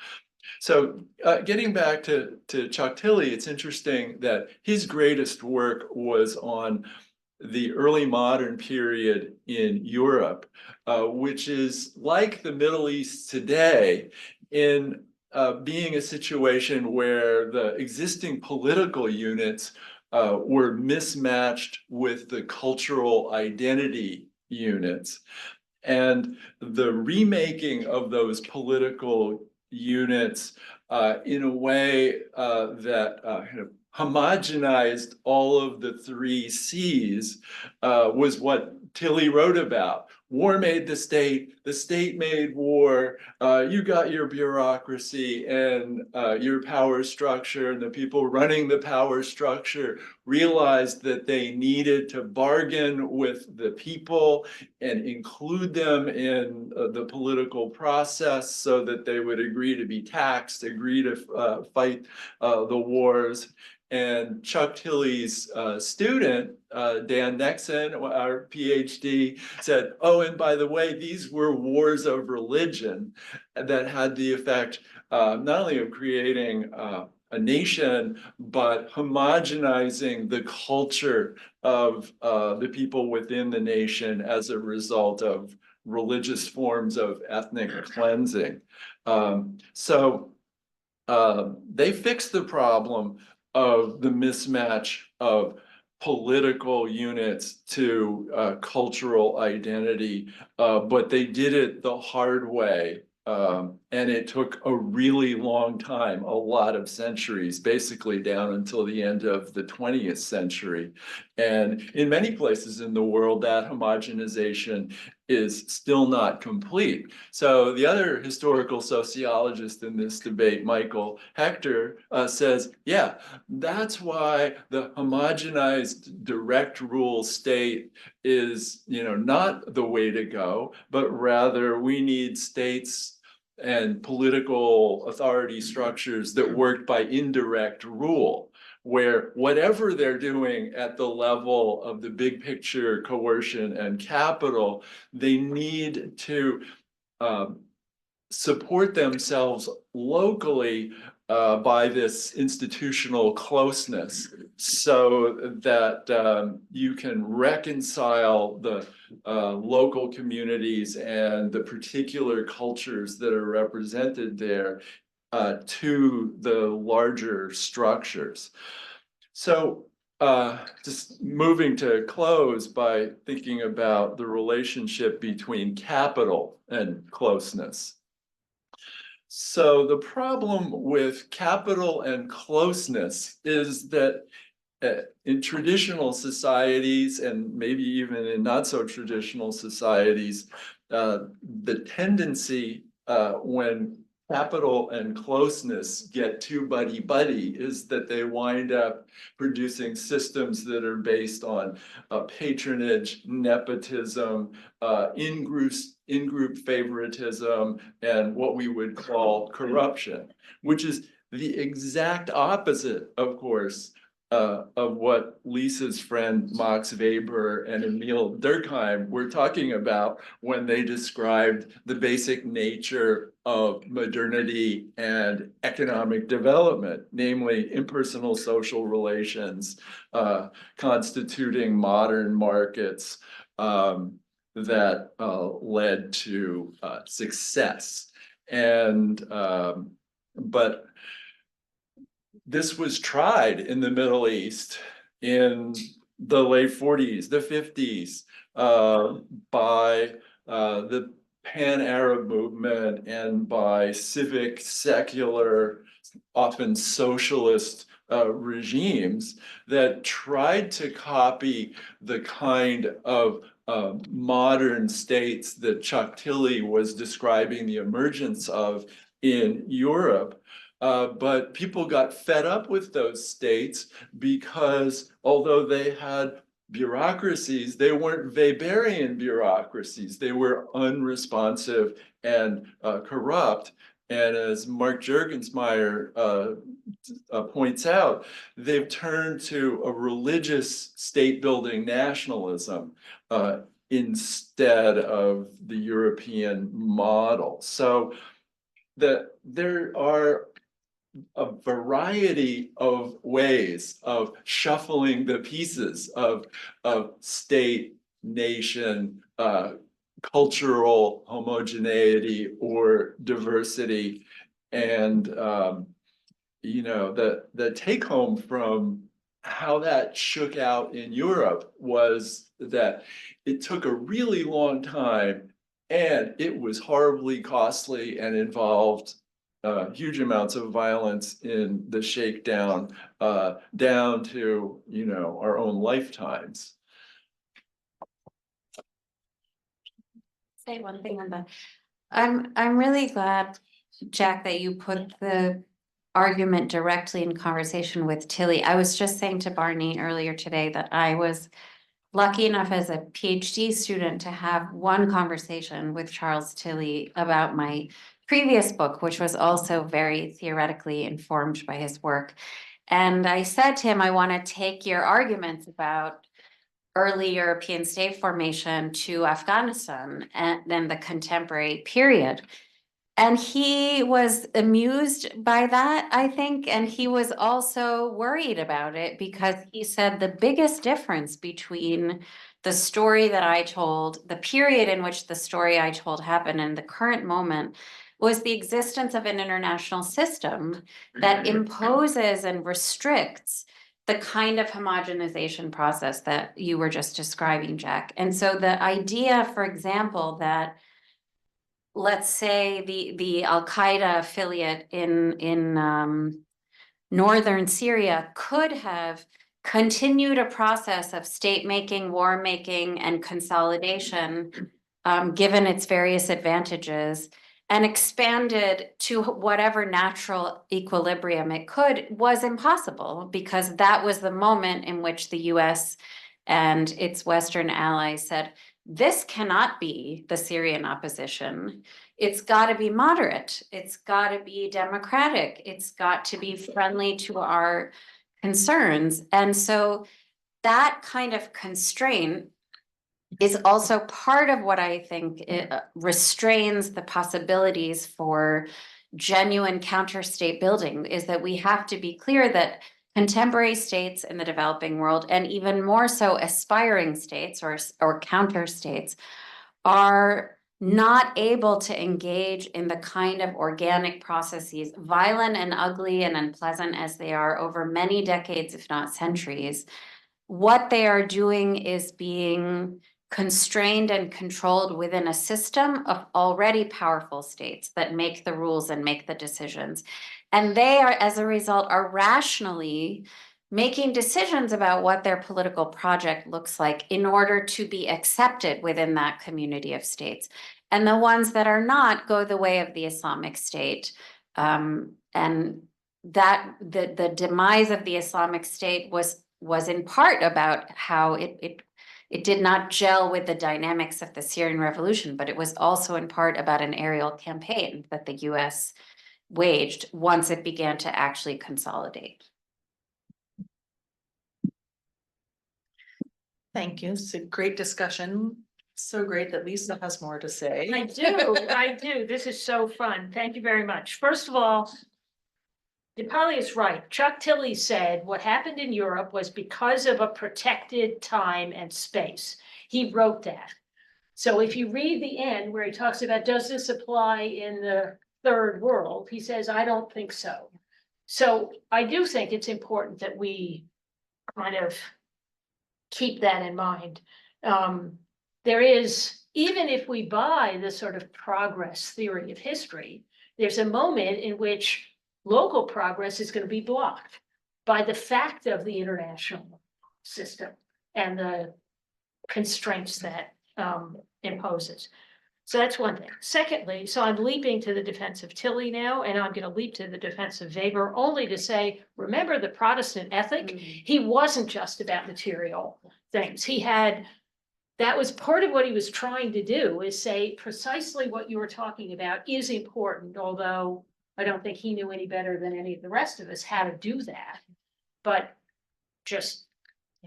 So getting back to Chuck Tilley, it's interesting that his greatest work was on the early modern period in Europe, which is like the Middle East today in being a situation where the existing political units were mismatched with the cultural identity units. And the remaking of those political units in a way that kind of homogenized all of the three C's was what Tilley wrote about. War made the state made war, you got your bureaucracy and your power structure, and the people running the power structure realized that they needed to bargain with the people and include them in the political process so that they would agree to be taxed, agree to fight the wars. And Chuck Tilley's student, Dan Nexon, our PhD, said, oh, and by the way, these were wars of religion that had the effect not only of creating a nation, but homogenizing the culture of the people within the nation as a result of religious forms of ethnic cleansing. So they fixed the problem of the mismatch of political units to cultural identity, but they did it the hard way. And it took a really long time, a lot of centuries, basically down until the end of the 20th century. And in many places in the world, that homogenization is still not complete. So the other historical sociologist in this debate, Michael Hector, says, yeah, that's why the homogenized direct rule state is, not the way to go, but rather we need states and political authority structures that worked by indirect rule, where whatever they're doing at the level of the big picture coercion and capital, they need to support themselves locally by this institutional closeness, so that you can reconcile the local communities and the particular cultures that are represented there to the larger structures. So just moving to close by thinking about the relationship between capital and closeness. So the problem with capital and closeness is that in traditional societies, and maybe even in not so traditional societies, the tendency when capital and closeness get too buddy-buddy is that they wind up producing systems that are based on patronage, nepotism, in-group favoritism, and what we would call corruption, which is the exact opposite, of course, of what Lisa's friend Max Weber and Emil Durkheim were talking about when they described the basic nature of modernity and economic development, namely impersonal social relations constituting modern markets that led to success. And but this was tried in the Middle East in the late 40s, the 50s, by the Pan-Arab movement and by civic, secular, often socialist regimes that tried to copy the kind of modern states that Chuck Tilley was describing the emergence of in Europe. But people got fed up with those states because although they had bureaucracies, they weren't Weberian bureaucracies. They were unresponsive and corrupt. And as Mark Juergensmeyer points out, they've turned to a religious state-building nationalism instead of the European model. So there are a variety of ways of shuffling the pieces of state, nation, cultural homogeneity or diversity. And you know, the take home from how that shook out in Europe was that it took a really long time and it was horribly costly and involved huge amounts of violence in the shakedown down to, you know, our own lifetimes. Say one thing on that. I'm really glad, Jack, that you put the argument directly in conversation with Tilley. I was just saying to Barney earlier today that I was lucky enough as a PhD student to have one conversation with Charles Tilley about my previous book, which was also very theoretically informed by his work. And I said to him, I want to take your arguments about early European state formation to Afghanistan and then the contemporary period. And he was amused by that, I think, and he was also worried about it because he said the biggest difference between the story that I told, the period in which the story I told happened and the current moment was the existence of an international system that imposes and restricts the kind of homogenization process that you were just describing, Jack. And so the idea, for example, that let's say the Al-Qaeda affiliate in northern Syria could have continued a process of state making, war making, and consolidation, given its various advantages, and expanded to whatever natural equilibrium it could, was impossible because that was the moment in which the US and its Western allies said, this cannot be the Syrian opposition. It's got to be moderate. It's got to be democratic. It's got to be friendly to our concerns. And so that kind of constraint is also part of what I think restrains the possibilities for genuine counter-state building, is that we have to be clear that contemporary states in the developing world, and even more so aspiring states or counter states, are not able to engage in the kind of organic processes, violent and ugly and unpleasant as they are over many decades, if not centuries. What they are doing is being constrained and controlled within a system of already powerful states that make the rules and make the decisions. And they are, as a result, are rationally making decisions about what their political project looks like in order to be accepted within that community of states. And the ones that are not go the way of the Islamic State. And that the demise of the Islamic State was in part about how it did not gel with the dynamics of the Syrian revolution, but it was also in part about an aerial campaign that the US waged once it began to actually consolidate. Thank you. It's a great discussion. So great that Lisa has more to say. I do. This is so fun. Thank you very much. First of all, DePaoli is right. Chuck Tilley said what happened in Europe was because of a protected time and space. He wrote that. So if you read the end where he talks about, does this apply in the third world? He says, I don't think so. So I do think it's important that we kind of keep that in mind. There is, even if we buy the sort of progress theory of history, there's a moment in which local progress is going to be blocked. by the fact of the international system and the constraints that imposes. So that's one thing. Secondly, so I'm leaping to the defense of Tilly now, and I'm going to leap to the defense of Weber only to say, remember the Protestant ethic? He wasn't just about material things. That was part of what he was trying to do, is say precisely what you were talking about is important, although I don't think he knew any better than any of the rest of us how to do that. But just,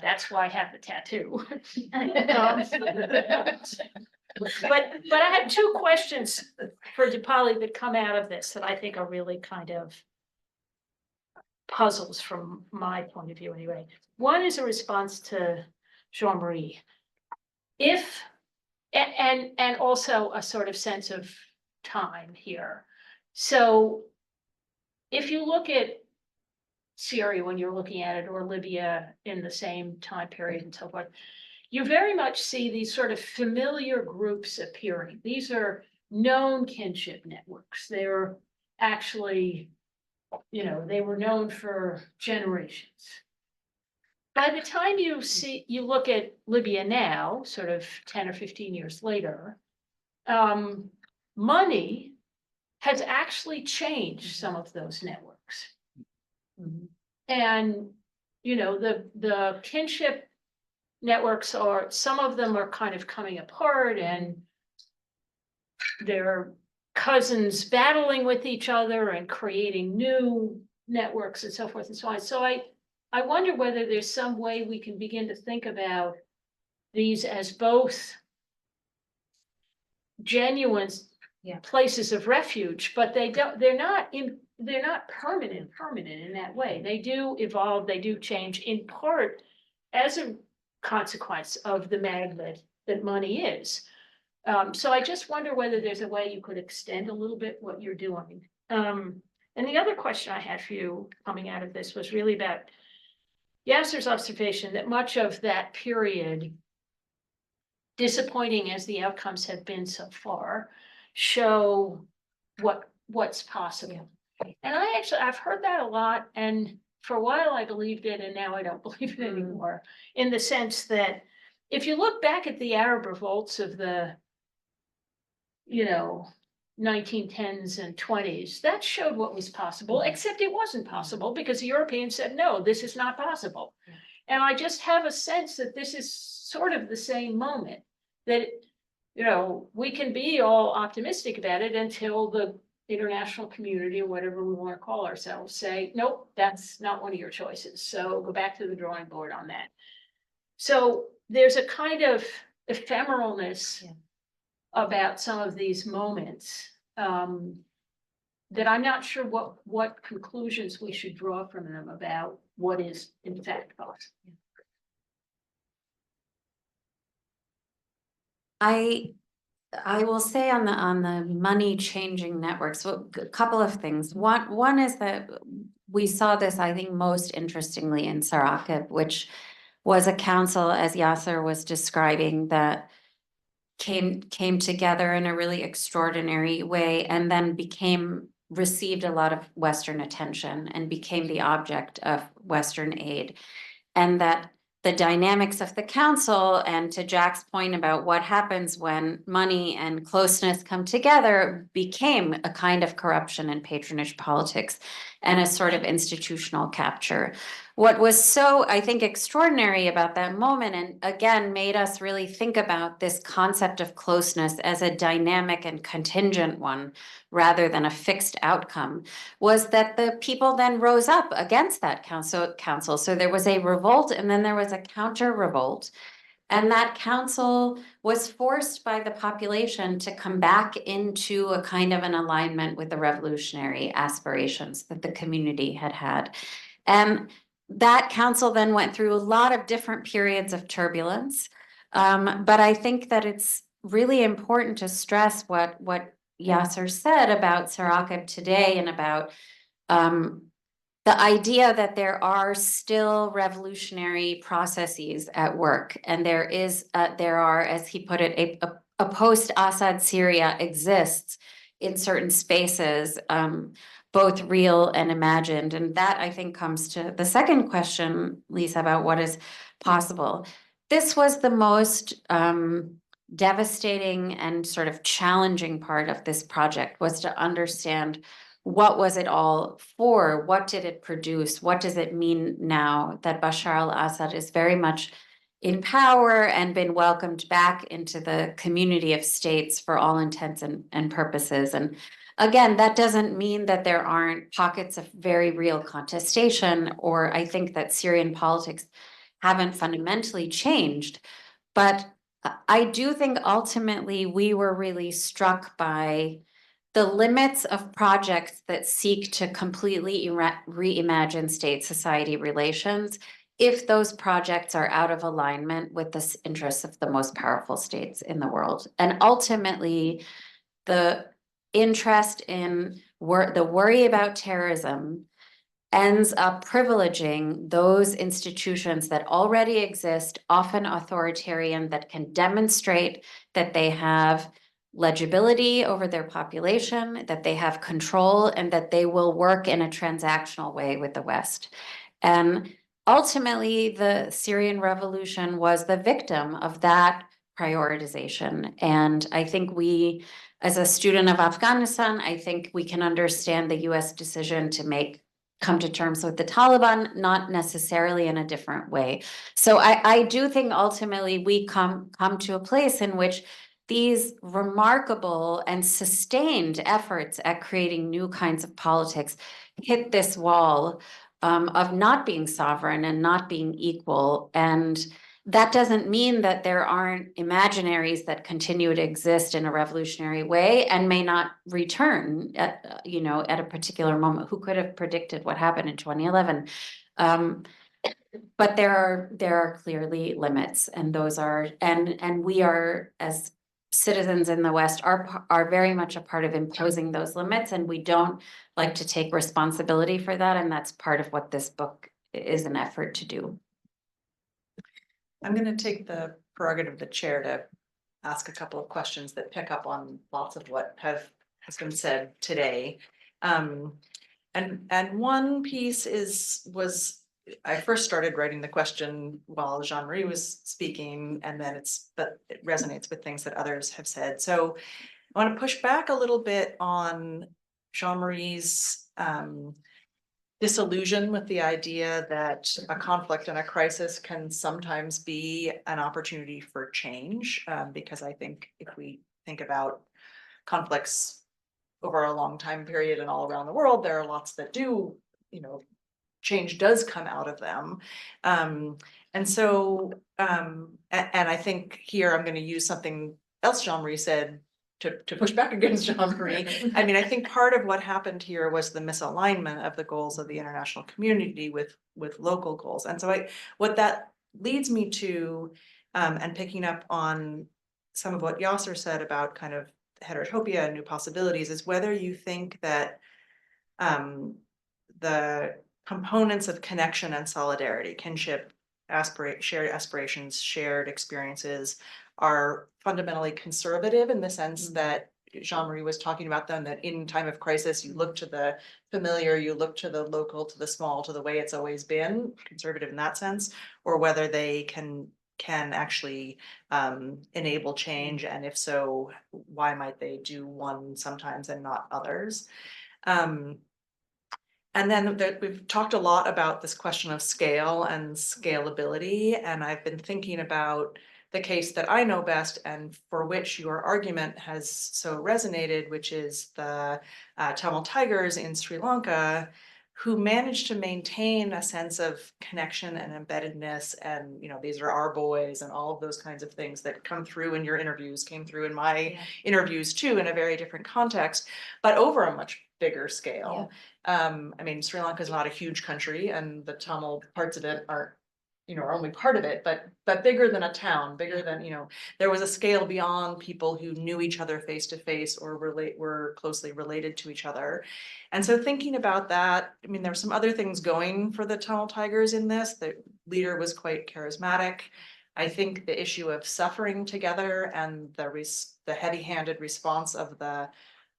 that's why I have the tattoo. But I have two questions for DePaoli that come out of this that I think are really kind of puzzles from my point of view anyway. One is a response to Jean-Marie. And also a sort of sense of time here. So if you look at Syria when you're looking at it, or Libya in the same time period and so forth, you very much see these sort of familiar groups appearing. These are known kinship networks. They're actually, they were known for generations. By the time you look at Libya now, sort of 10 or 15 years later, money has actually changed some of those networks. And, the kinship networks some of them are kind of coming apart, and they're cousins battling with each other and creating new networks and so forth and so on. So I wonder whether there's some way we can begin to think about these as both genuine places of refuge, but they're not permanent in that way. They do evolve, they do change, in part as a consequence of the magnet that money is. So I just wonder whether there's a way you could extend a little bit what you're doing. And the other question I had for you coming out of this was really about Yasser's observation that much of that period, disappointing as the outcomes have been so far, show what's possible. And I've heard that a lot, and for a while I believed it, and now I don't believe it anymore, in the sense that if you look back at the Arab revolts of the 1910s and 20s, that showed what was possible, except it wasn't possible because the Europeans said, no, this is not possible. And I just have a sense that this is sort of the same moment, that, we can be all optimistic about it until the international community, or whatever we want to call ourselves, say, nope, that's not one of your choices. So go back to the drawing board on that. So there's a kind of ephemeralness about some of these moments that I'm not sure what conclusions we should draw from them about what is in fact possible. I will say on the money changing networks, so a couple of things. One is that we saw this, I think, most interestingly in SIWPS, which was a council, as Yasser was describing, that came together in a really extraordinary way, and then received a lot of Western attention and became the object of Western aid. And that the dynamics of the council, and to Jack's point about what happens when money and closeness come together, became a kind of corruption and patronage politics and a sort of institutional capture. What was so, I think, extraordinary about that moment, and again made us really think about this concept of closeness as a dynamic and contingent one rather than a fixed outcome, was that the people then rose up against that council. So there was a revolt, and then there was a counter revolt. And that council was forced by the population to come back into a kind of an alignment with the revolutionary aspirations that the community had had. And that council then went through a lot of different periods of turbulence. But I think that it's really important to stress what Yasser said about SIWPS today, and about the idea that there are still revolutionary processes at work, and there are, as he put it, a post-Assad Syria exists in certain spaces, both real and imagined. And that, I think, comes to the second question, Lisa, about what is possible. This was the most devastating and sort of challenging part of this project, was to understand what was it all for? What did it produce? What does it mean now that Bashar al-Assad is very much in power and been welcomed back into the community of states for all intents and purposes? And again, that doesn't mean that there aren't pockets of very real contestation, or I think that Syrian politics haven't fundamentally changed. But I do think ultimately we were really struck by the limits of projects that seek to completely reimagine state-society relations if those projects are out of alignment with the interests of the most powerful states in the world. And ultimately, the interest in the worry about terrorism ends up privileging those institutions that already exist, often authoritarian, that can demonstrate that they have legibility over their population, that they have control, and that they will work in a transactional way with the West. And ultimately, the Syrian revolution was the victim of that prioritization. And I think we, as a student of Afghanistan, I think we can understand the US decision to come to terms with the Taliban, not necessarily in a different way. So I do think ultimately we come to a place in which these remarkable and sustained efforts at creating new kinds of politics hit this wall of not being sovereign and not being equal. And that doesn't mean that there aren't imaginaries that continue to exist in a revolutionary way and may not return at a particular moment. Who could have predicted what happened in 2011? But there are clearly limits, and those are, and we are, as citizens in the West, are very much a part of imposing those limits, and we don't like to take responsibility for that. And that's part of what this book is an effort to do. I'm going to take the prerogative of the chair to ask a couple of questions that pick up on lots of what has been said today. And one piece was I first started writing the question while Jean-Marie was speaking, and then but it resonates with things that others have said. So I want to push back a little bit on Jean-Marie's disillusion with the idea that a conflict and a crisis can sometimes be an opportunity for change, because I think if we think about conflicts over a long time period and all around the world, there are lots that do, change does come out of them. And I think here I'm going to use something else Jean-Marie said to push back against Jean-Marie. I mean, I think part of what happened here was the misalignment of the goals of the international community with local goals. And so what that leads me to, and picking up on some of what Yasser said about kind of heterotopia and new possibilities, is whether you think that the components of connection and solidarity, kinship, shared aspirations, shared experiences, are fundamentally conservative in the sense that Jean-Marie was talking about them, that in time of crisis, you look to the familiar, you look to the local, to the small, to the way it's always been, conservative in that sense, or whether they can actually enable change, and if so, why might they do one sometimes and not others? And then we've talked a lot about this question of scale and scalability, and I've been thinking about the case that I know best and for which your argument has so resonated, which is the Tamil Tigers in Sri Lanka, who managed to maintain a sense of connection and embeddedness, and these are our boys, and all of those kinds of things that come through in your interviews, came through in my interviews too, in a very different context, but over a much bigger scale. I mean, Sri Lanka is not a huge country, and the Tamil parts of it are only part of it, but bigger than a town, bigger than, there was a scale beyond people who knew each other face to face or were closely related to each other. And so thinking about that, I mean, there were some other things going for the Tamil Tigers in this. The leader was quite charismatic. I think the issue of suffering together and the heavy-handed response of the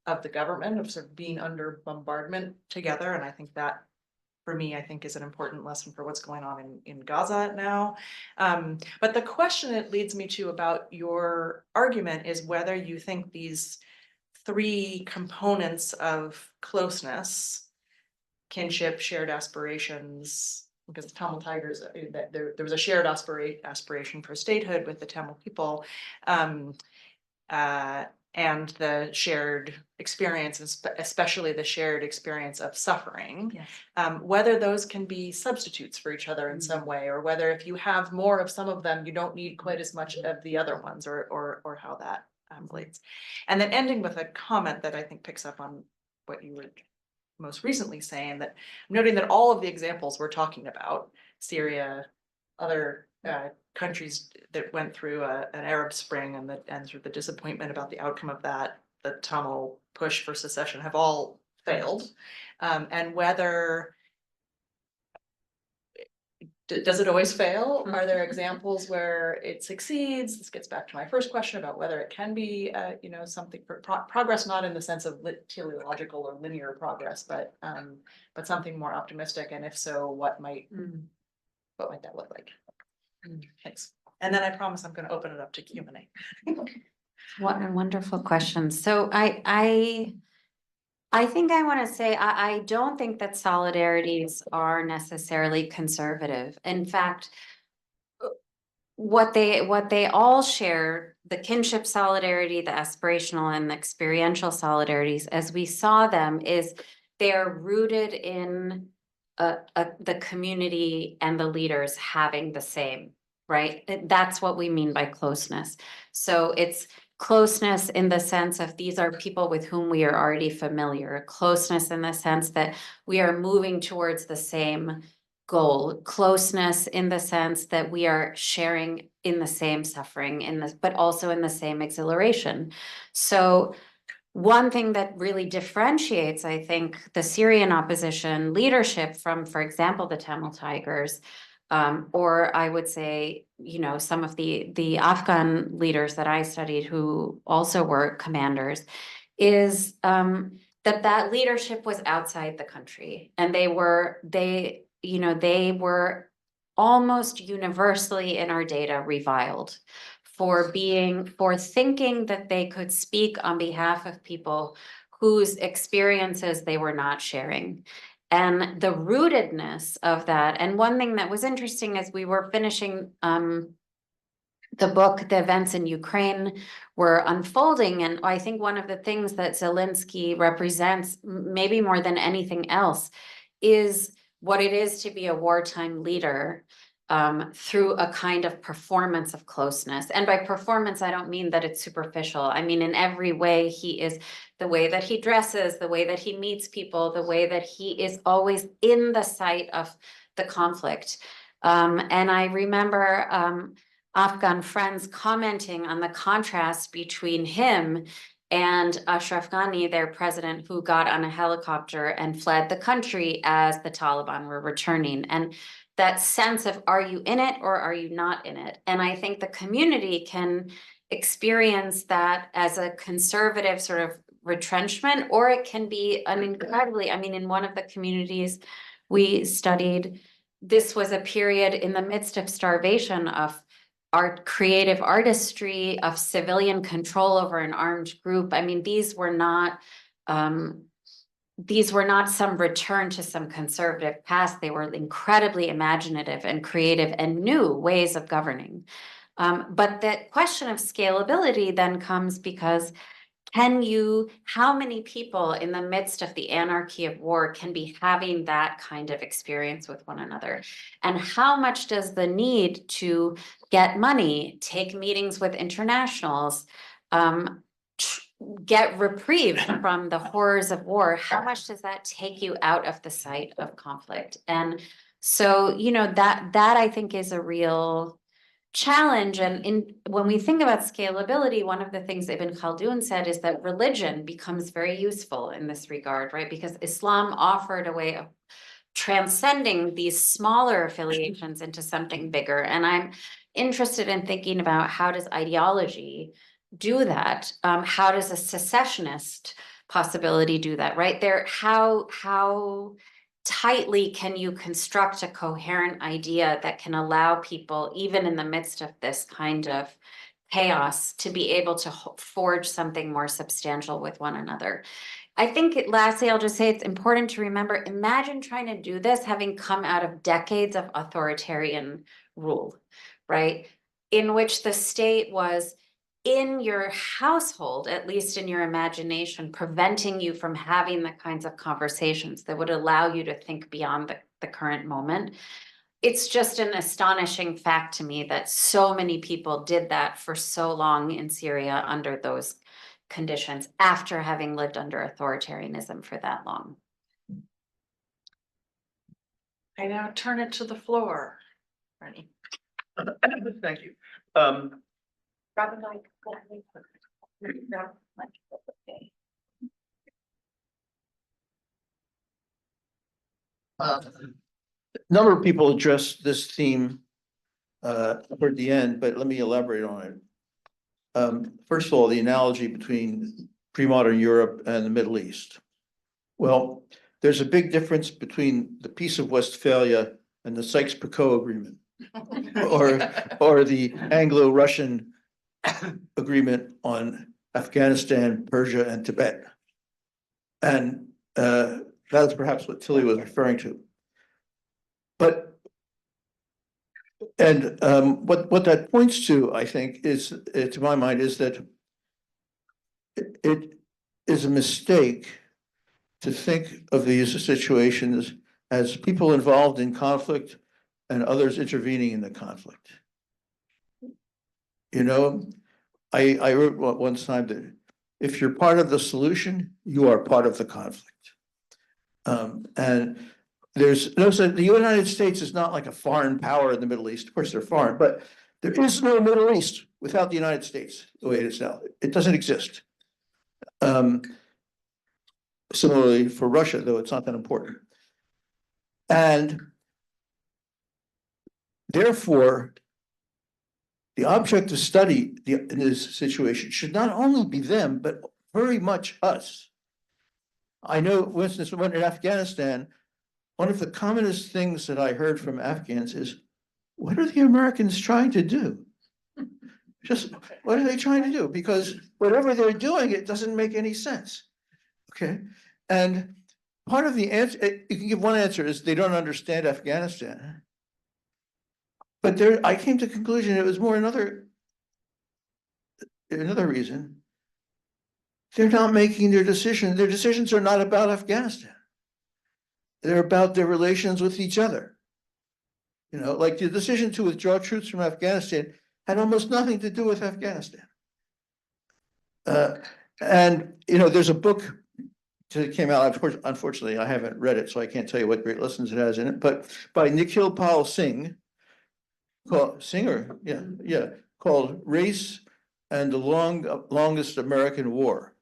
of the government, of sort of being under bombardment together. And I think that, for me, I think is an important lesson for what's going on in Gaza now. But the question it leads me to about your argument is whether you think these three components of closeness, kinship, shared aspirations, because the Tamil Tigers, that there was a shared aspiration for statehood with the Tamil people, and the shared experience, especially the shared experience of suffering. Yes. Whether those can be substitutes for each other in some way, or whether if you have more of some of them, you don't need quite as much of the other ones, or how that relates. And then ending with a comment that I think picks up on what you were most recently saying, that noting that all of the examples we're talking about, Syria, other countries that went through an Arab Spring, and sort of the disappointment about the outcome of that, the Tamil push for secession, have all failed. And whether, does it always fail? Are there examples where it succeeds? This gets back to my first question about whether it can be, something for progress, not in the sense of teleological or linear progress, but something more optimistic. And if so, what might that look like? Thanks. And then I promise I'm going to open it up to Q&A. What a wonderful question. So I think I want to say, I don't think that solidarities are necessarily conservative. In fact, what they all share, the kinship solidarity, the aspirational and the experiential solidarities, as we saw them, is they're rooted in the community and the leaders having the same, right? That's what we mean by closeness. So it's closeness in the sense of these are people with whom we are already familiar. Closeness in the sense that we are moving towards the same goal. Closeness in the sense that we are sharing in the same suffering, but also in the same exhilaration. So one thing that really differentiates, I think, the Syrian opposition leadership from, for example, the Tamil Tigers, or I would say, some of the Afghan leaders that I studied who also were commanders, is that leadership was outside the country, and they were almost universally in our data reviled for thinking that they could speak on behalf of people whose experiences they were not sharing. And the rootedness of that, and one thing that was interesting as we were finishing the book, the events in Ukraine were unfolding, and I think one of the things that Zelensky represents, maybe more than anything else, is what it is to be a wartime leader, through a kind of performance of closeness. And by performance, I don't mean that it's superficial. I mean, in every way, he is the way that he dresses, the way that he meets people, the way that he is always in the sight of the conflict. And I remember Afghan friends commenting on the contrast between him and Ashraf Ghani, their president, who got on a helicopter and fled the country as the Taliban were returning. And that sense of, are you in it or are you not in it? And I think the community can experience that as a conservative sort of retrenchment, or it can be an incredibly, in one of the communities we studied, this was a period in the midst of starvation, of art, creative artistry, of civilian control over an armed group. These were not some return to some conservative past. They were incredibly imaginative and creative and new ways of governing. But the question of scalability then comes because how many people in the midst of the anarchy of war can be having that kind of experience with one another? And how much does the need to get money, take meetings with internationals, get reprieve from the horrors of war, how much does that take you out of the site of conflict? And so, that I think is a real challenge. And when we think about scalability, one of the things Ibn Khaldun said is that religion becomes very useful in this regard, right? Because Islam offered a way of transcending these smaller affiliations into something bigger. And I'm interested in thinking about, how does ideology do that? How does a secessionist possibility do that, right? How tightly can you construct a coherent idea that can allow people, even in the midst of this kind of chaos, to be able to forge something more substantial with one another? I think lastly, I'll just say it's important to remember, imagine trying to do this having come out of decades of authoritarian rule, right? In which the state was in your household, at least in your imagination, preventing you from having the kinds of conversations that would allow you to think beyond the current moment. It's just an astonishing fact to me that so many people did that for so long in Syria under those conditions after having lived under authoritarianism for that long. I now turn it to the floor. Ready? Thank you. Grab a mic. A number of people addressed this theme toward the end, but let me elaborate on it. First of all, the analogy between pre-modern Europe and the Middle East. Well, there's a big difference between the Peace of Westphalia and the Sykes-Picot Agreement, or the Anglo-Russian agreement on Afghanistan, Persia, and Tibet. And that's perhaps what Tilly was referring to. But, and what that points to, I think, is, to my mind, is that it is a mistake to think of these situations as people involved in conflict and others intervening in the conflict. You know, I wrote one time that if you're part of the solution, you are part of the conflict. And there's no, so the United States is not like a foreign power in the Middle East. Of course, they're foreign, but there is no Middle East without the United States the way it is now. It doesn't exist. Similarly for Russia, though it's not that important. And therefore, the object of study in this situation should not only be them, but very much us. I know, for instance, when in Afghanistan, one of the commonest things that I heard from Afghans is, what are the Americans trying to do? Just, what are they trying to do? Because whatever they're doing, it doesn't make any sense. Okay, and part of the answer, you can give one answer, is they don't understand Afghanistan. But there, I came to the conclusion it was more another reason. They're not making their decisions. Their decisions are not about Afghanistan. They're about their relations with each other. You know, like the decision to withdraw troops from Afghanistan had almost nothing to do with Afghanistan. And, you know, there's a book that came out, unfortunately, I haven't read it, so I can't tell you what great lessons it has in it, but by Nikhil Pal Singh, called Race and the Longest American War.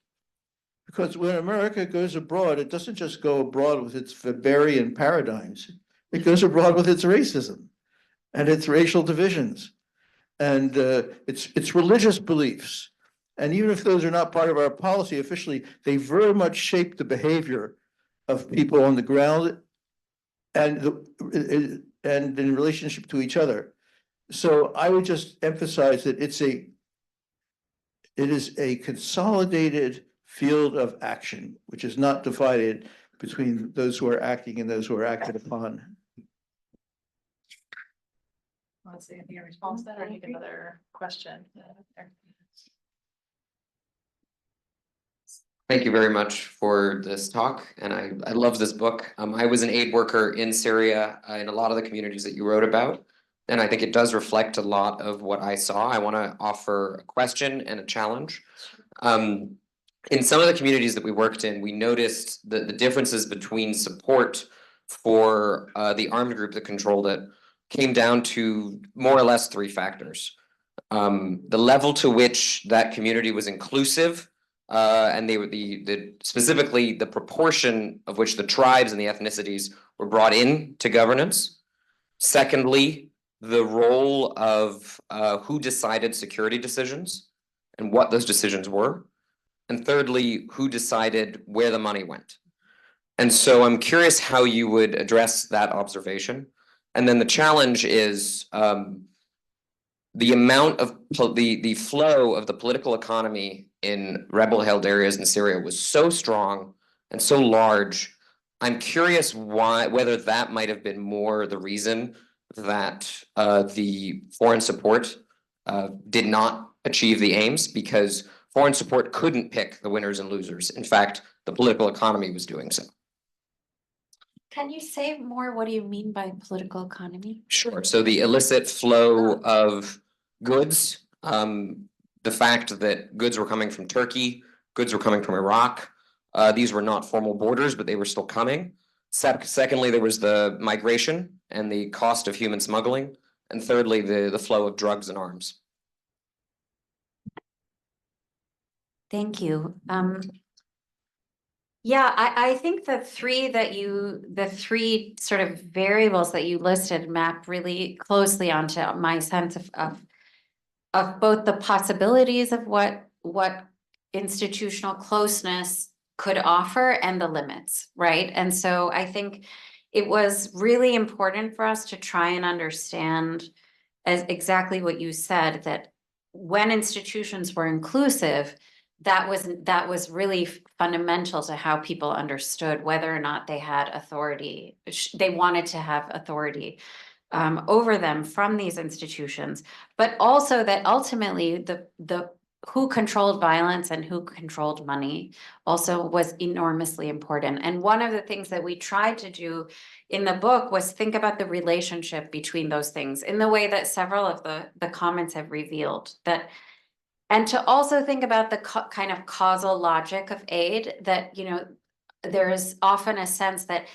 Because when America goes abroad, it doesn't just go abroad with its Weberian paradigms, it goes abroad with its racism and its racial divisions and its religious beliefs. And even if those are not part of our policy officially, they very much shape the behavior of people on the ground and in relationship to each other. So I would just emphasize that it is a consolidated field of action, which is not divided between those who are acting and those who are acted upon. Let's see if you response to that or take another question. Thank you very much for this talk, and I love this book. I was an aid worker in Syria in a lot of the communities that you wrote about, and I think it does reflect a lot of what I saw. I want to offer a question and a challenge. In some of the communities that we worked in, we noticed the differences between support for the armed group that controlled it came down to more or less three factors. The level to which that community was inclusive, and they were specifically the proportion of which the tribes and the ethnicities were brought in to governance. Secondly, the role of who decided security decisions and what those decisions were. And thirdly, who decided where the money went? And so I'm curious how you would address that observation. And then the challenge is the amount of the flow of the political economy in rebel-held areas in Syria was so strong and so large. I'm curious whether that might have been more the reason that the foreign support did not achieve the aims, because foreign support couldn't pick the winners and losers. In fact, the political economy was doing so. Can you say more? What do you mean by political economy? Sure. So the illicit flow of goods, the fact that goods were coming from Turkey, goods were coming from Iraq. These were not formal borders, but they were still coming. Secondly, there was the migration and the cost of human smuggling. And thirdly, the flow of drugs and arms. Thank you. Yeah, I think the three sort of variables that you listed map really closely onto my sense of both the possibilities of what institutional closeness could offer and the limits, right? And so I think it was really important for us to try and understand as exactly what you said, that when institutions were inclusive, that was really fundamental to how people understood whether or not they had authority. They wanted to have authority over them from these institutions, but also that ultimately the who controlled violence and who controlled money also was enormously important. And one of the things that we tried to do in the book was think about the relationship between those things in the way that several of the comments have revealed that. And to also think about the kind of causal logic of aid, that, you know, there is often a sense that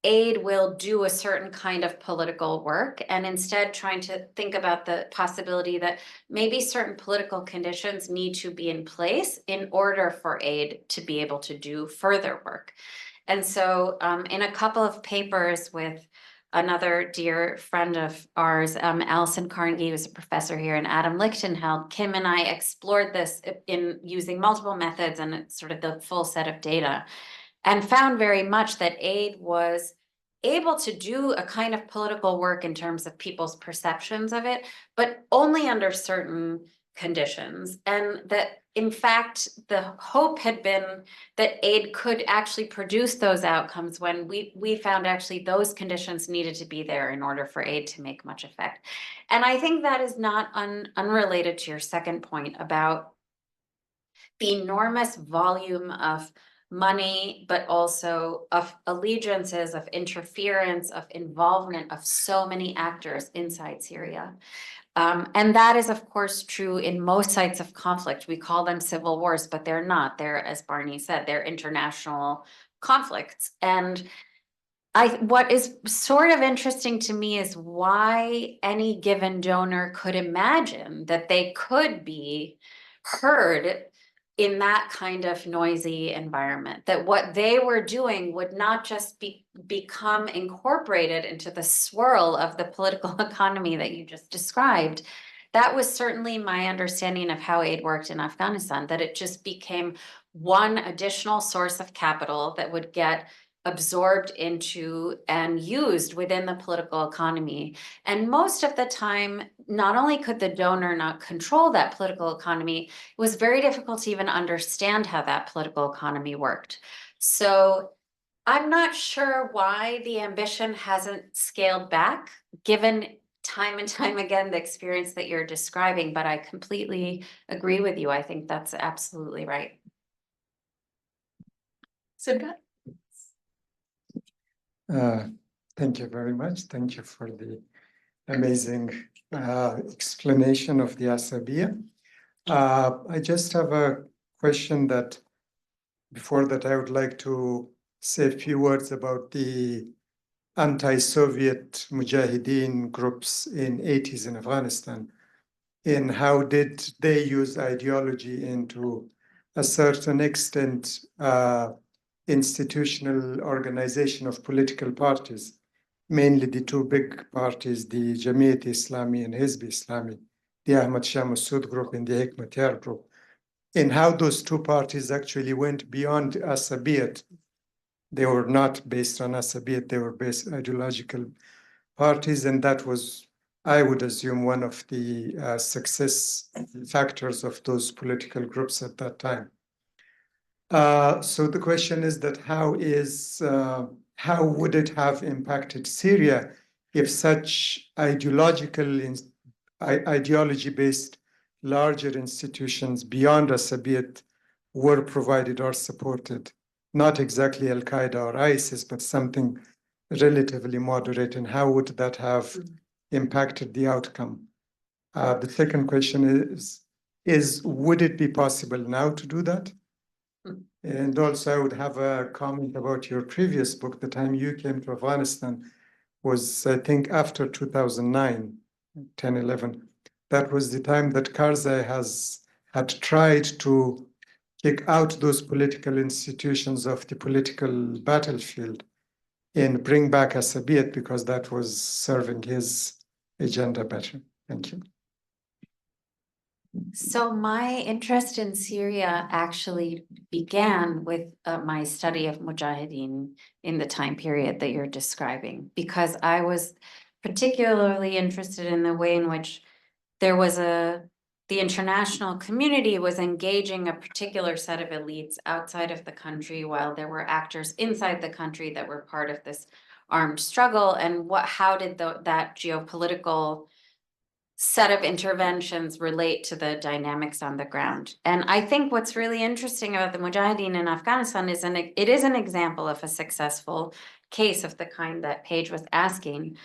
aid will do a certain kind of political work, and instead trying to think about the possibility that maybe certain political conditions need to be in place in order for aid to be able to do further work. And so in a couple of papers with another dear friend of ours, Alison Carnegie, who's a professor here, and Adam Lichtenheld, Kim and I explored this in using multiple methods and sort of the full set of data, and found very much that aid was able to do a kind of political work in terms of people's perceptions of it, but only under certain conditions. And that, in fact, the hope had been that aid could actually produce those outcomes when we found actually those conditions needed to be there in order for aid to make much effect. And I think that is not unrelated to your second point about the enormous volume of money, but also of allegiances, of interference, of involvement of so many actors inside Syria. And that is, of course, true in most sites of conflict. We call them civil wars, but they're not. They're, as Barney said, they're international conflicts. And what is sort of interesting to me is why any given donor could imagine that they could be heard in that kind of noisy environment, that what they were doing would not just become incorporated into the swirl of the political economy that you just described. That was certainly my understanding of how aid worked in Afghanistan, that it just became one additional source of capital that would get absorbed into and used within the political economy. And most of the time, not only could the donor not control that political economy, it was very difficult to even understand how that political economy worked. So I'm not sure why the ambition hasn't scaled back, given time and time again the experience that you're describing, but I completely agree with you. I think that's absolutely right. Simka? Thank you very much. Thank you for the amazing explanation of the Asabiya. I just have a question that before that I would like to say a few words about the anti-Soviet Mujahideen groups in 80s in Afghanistan, and how did they use ideology and to a certain extent institutional organization of political parties, mainly the two big parties, the Jamiat Islami and Hizb Islami, the Ahmad Shah Massoud group and the Hekmatyar group. in how those two parties actually went beyond Asabiyat. They were not based on Asabiyat, they were based ideological parties, and that was, I would assume, one of the success factors of those political groups at that time. So the question is that how would it have impacted Syria if such ideology-based larger institutions beyond Asabiyat were provided or supported? Not exactly Al-Qaeda or ISIS, but something relatively moderate, and how would that have impacted the outcome? The second question is would it be possible now to do that? And also I would have a comment about your previous book. The time you came to Afghanistan was, I think, after 2009, 10, 11. That was the time that Karzai had tried to kick out those political institutions of the political battlefield and bring back Asabiyat, because that was serving his agenda better. Thank you. So my interest in Syria actually began with my study of Mujahideen in the time period that you're describing, because I was particularly interested in the way in which there was the international community was engaging a particular set of elites outside of the country, while there were actors inside the country that were part of this armed struggle, and how did that geopolitical set of interventions relate to the dynamics on the ground. And I think what's really interesting about the Mujahideen in Afghanistan is it is an example of a successful case of the kind that Paige was asking.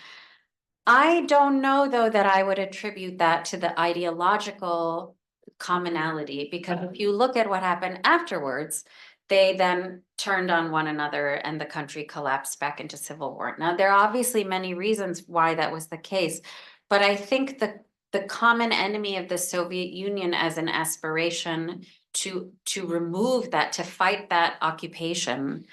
I don't know, though, that I would attribute that to the ideological commonality, because if you look at what happened afterwards, they then turned on one another and the country collapsed back into civil war. Now, there are obviously many reasons why that was the case, but I think the common enemy of the Soviet Union as an aspiration to remove that, to fight that occupation,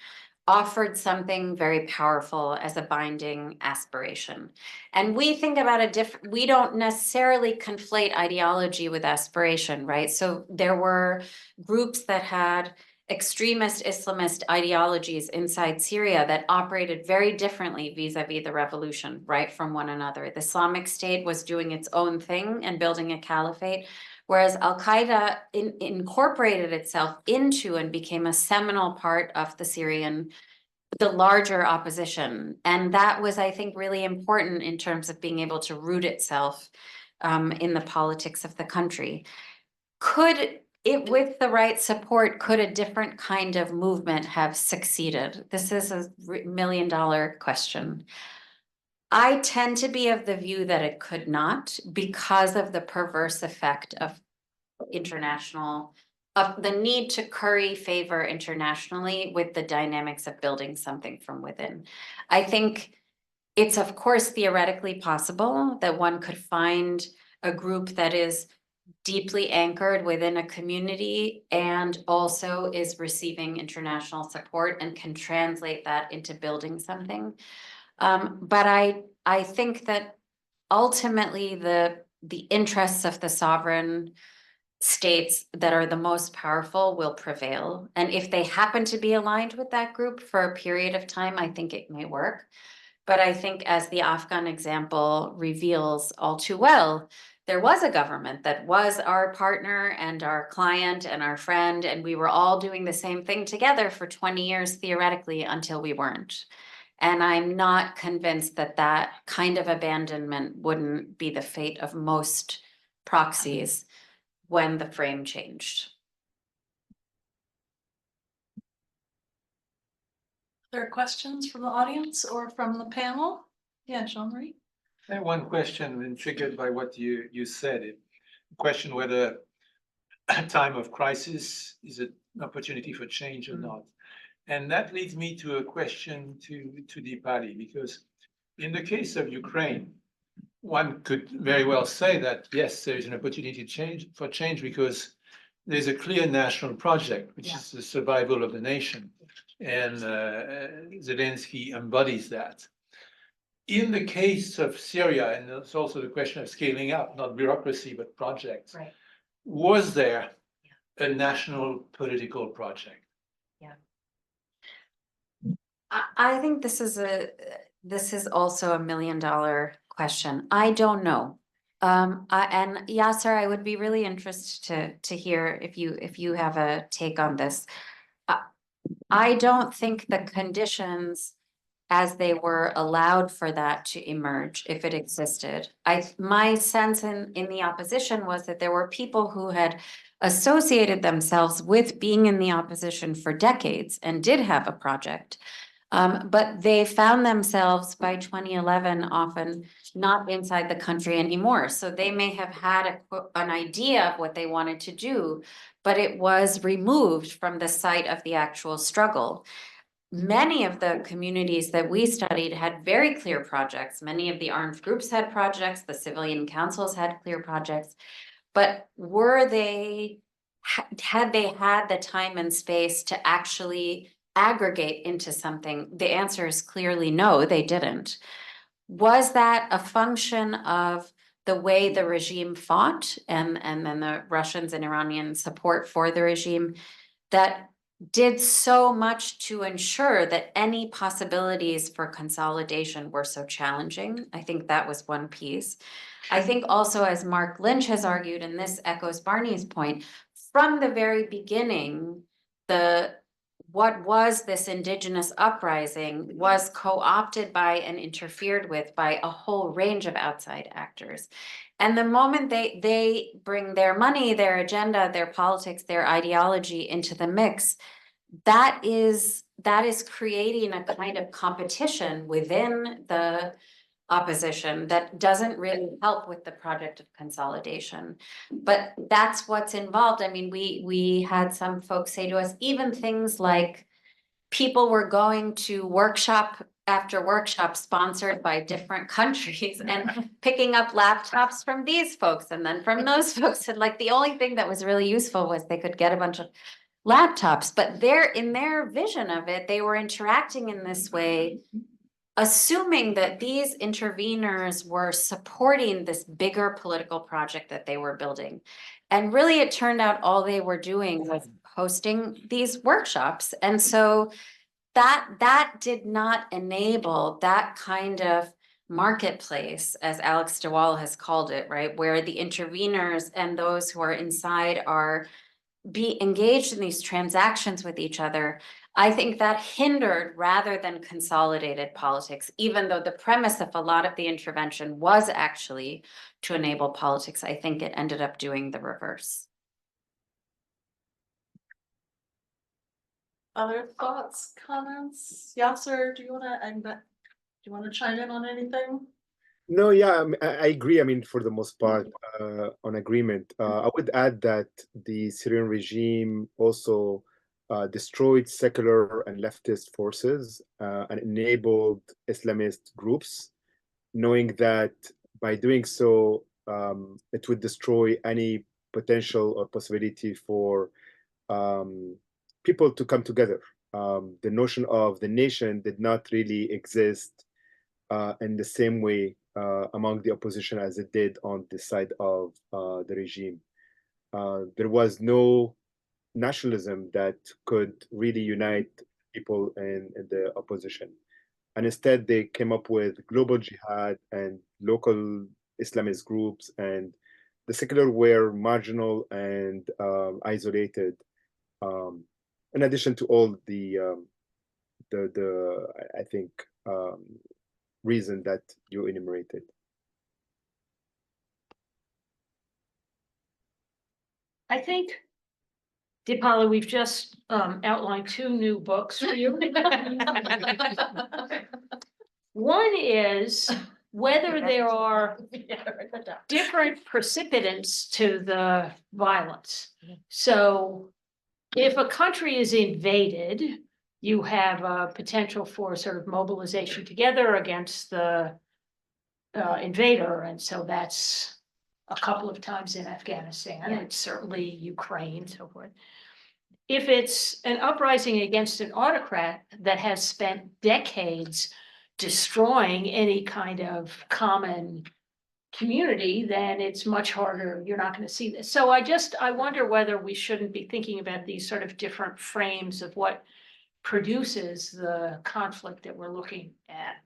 offered something very powerful as a binding aspiration. And we think about we don't necessarily conflate ideology with aspiration, right? So there were groups that had extremist Islamist ideologies inside Syria that operated very differently vis-a-vis the revolution, right, from one another. The Islamic State was doing its own thing and building a caliphate, whereas Al-Qaeda incorporated itself into and became a seminal part of the larger opposition. And that was, I think, really important in terms of being able to root itself in the politics of the country. With the right support, could a different kind of movement have succeeded? This is a million-dollar question. I tend to be of the view that it could not, because of the perverse effect of the need to curry favor internationally with the dynamics of building something from within. I think it's, of course, theoretically possible that one could find a group that is deeply anchored within a community and also is receiving international support and can translate that into building something. But I think that ultimately the interests of the sovereign states that are the most powerful will prevail. And if they happen to be aligned with that group for a period of time, I think it may work. But I think, as the Afghan example reveals all too well, there was a government that was our partner and our client and our friend, and we were all doing the same thing together for 20 years, theoretically, until we weren't. And I'm not convinced that that kind of abandonment wouldn't be the fate of most proxies when the frame changed. There are questions from the audience or from the panel? Yeah, Jean-Marie? I have one question, and triggered by what you said. It question whether a time of crisis is an opportunity for change or not. And that leads me to a question to Deepali, because in the case of Ukraine, one could very well say that, yes, there is an opportunity for change because there's a clear national project, which is the survival of the nation. And Zelensky embodies that. In the case of Syria, and it's also the question of scaling up, not bureaucracy, but projects, Right. was there a national political project? I think this is also $1 million question. I don't know. And Yasser, I would be really interested to hear if you have a take on this. I don't think the conditions as they were allowed for that to emerge, if it existed. My sense in the opposition was that there were people who had associated themselves with being in the opposition for decades and did have a project. But they found themselves by 2011 often not inside the country anymore. So they may have had an idea of what they wanted to do, but it was removed from the site of the actual struggle. Many of the communities that we studied had very clear projects. Many of the armed groups had projects, the civilian councils had clear projects. But had they had the time and space to actually aggregate into something? The answer is clearly no, they didn't. Was that a function of the way the regime fought and then the Russians and Iranian support for the regime that did so much to ensure that any possibilities for consolidation were so challenging? I think that was one piece. I think also, as Mark Lynch has argued, and this echoes Barney's point, from the very beginning, what was this indigenous uprising was co-opted by and interfered with by a whole range of outside actors. And the moment they bring their money, their agenda, their politics, their ideology into the mix, that is creating a kind of competition within the opposition that doesn't really help with the project of consolidation. But that's what's involved. I mean, we had some folks say to us, even things like people were going to workshop after workshop sponsored by different countries and picking up laptops from these folks and then from those folks. And like the only thing that was really useful was they could get a bunch of laptops, but in their vision of it, they were interacting in this way, assuming that these interveners were supporting this bigger political project that they were building. And really, it turned out all they were doing was hosting these workshops. And so that did not enable that kind of marketplace, as Alex DeWall has called it, right? Where the interveners and those who are inside are be engaged in these transactions with each other. I think that hindered rather than consolidated politics, even though the premise of a lot of the intervention was actually to enable politics. I think it ended up doing the reverse. Other thoughts, comments? Yasser, do you wanna chime in on anything? No, yeah, I agree. I mean, for the most part, on agreement. I would add that the Syrian regime also destroyed secular and leftist forces and enabled Islamist groups, knowing that by doing so, it would destroy any potential or possibility for people to come together. The notion of the nation did not really exist in the same way among the opposition as it did on the side of the regime. There was no nationalism that could really unite people in the opposition. And instead, they came up with global jihad and local Islamist groups, and the secular were marginal and isolated. In addition to all the I think reason that you enumerated. I think, Dipali, we've just outlined 2 new books for you. One is whether there are different precipitants to the violence. So if a country is invaded, you have a potential for sort of mobilization together against the invader. And so that's a couple of times in Afghanistan, and certainly Ukraine, so forth. If it's an uprising against an autocrat that has spent decades destroying any kind of common community, then it's much harder. You're not going to see this. So I wonder whether we shouldn't be thinking about these sort of different frames of what produces the conflict that we're looking at.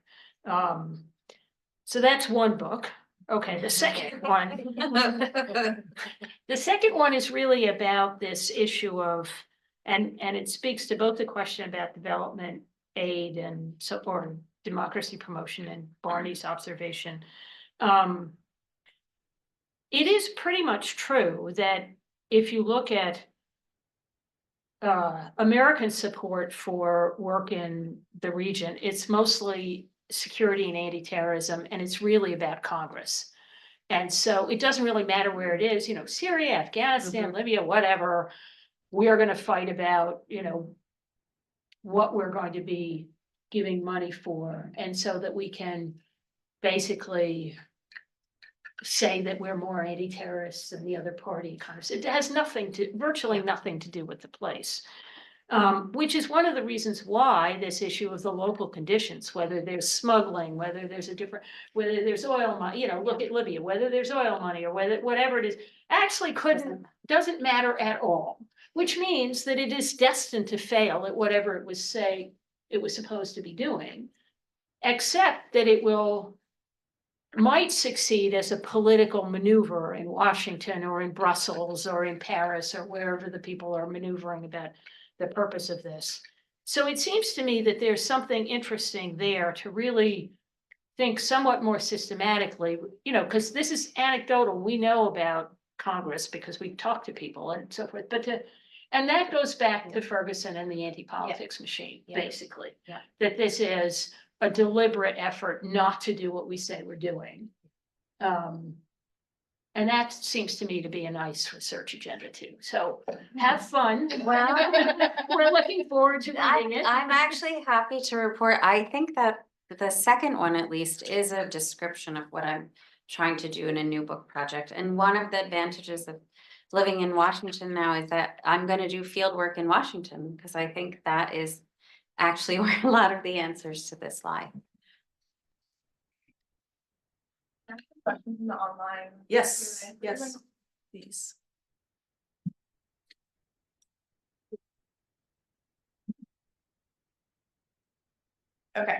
So that's one book. Okay, the second one. The second one is really about this issue of, and it speaks to both the question about development aid and so, or democracy promotion and Barney's observation. It is pretty much true that if you look at American support for work in the region, it's mostly security and anti-terrorism, and it's really about Congress. And so it doesn't really matter where it is, you know, Syria, Afghanistan, Libya, whatever. We are going to fight about, you know, what we're going to be giving money for, and so that we can basically say that we're more anti-terrorists than the other party kind of. It has virtually nothing to do with the place. Which is one of the reasons why this issue of the local conditions, whether there's smuggling, whether there's whether there's oil money, you know, look at Libya, whether there's oil money or whatever it is, actually doesn't matter at all. Which means that it is destined to fail at whatever it was supposed to be doing, except that it might succeed as a political maneuver in Washington or in Brussels or in Paris or wherever the people are maneuvering about the purpose of this. So it seems to me that there's something interesting there to really think somewhat more systematically, you know, because this is anecdotal. We know about Congress because we talk to people and so forth, and that goes back to Ferguson and the anti-politics machine, basically. Yeah. That this is a deliberate effort not to do what we say we're doing. And that seems to me to be a nice research agenda too. So have fun. Well, We're looking forward to reading it. I'm actually happy to report, I think that the second one at least is a description of what I'm trying to do in a new book project. And one of the advantages of living in Washington now is that I'm going to do field work in Washington, because I think that is actually where a lot of the answers to this lie. Questions in the online? Yes, yes, please. Okay.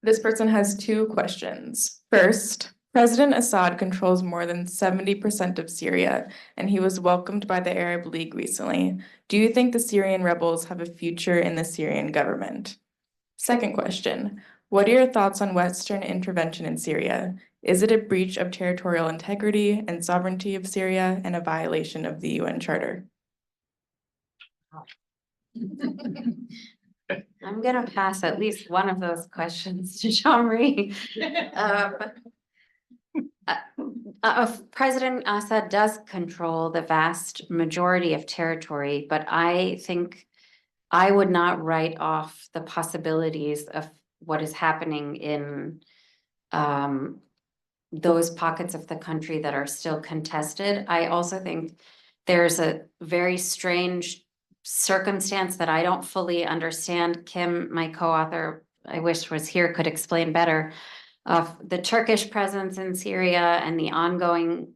This person has two questions. First, President Assad controls more than 70% of Syria, and he was welcomed by the Arab League recently. Do you think the Syrian rebels have a future in the Syrian government? Second question, what are your thoughts on Western intervention in Syria? Is it a breach of territorial integrity and sovereignty of Syria and a violation of the UN Charter? I'm gonna pass at least one of those questions to Jean-Marie. President Assad does control the vast majority of territory, but I think I would not write off the possibilities of what is happening in those pockets of the country that are still contested. I also think there's a very strange circumstance that I don't fully understand. Kim, my co-author, I wish was here, could explain better, of the Turkish presence in Syria and the ongoing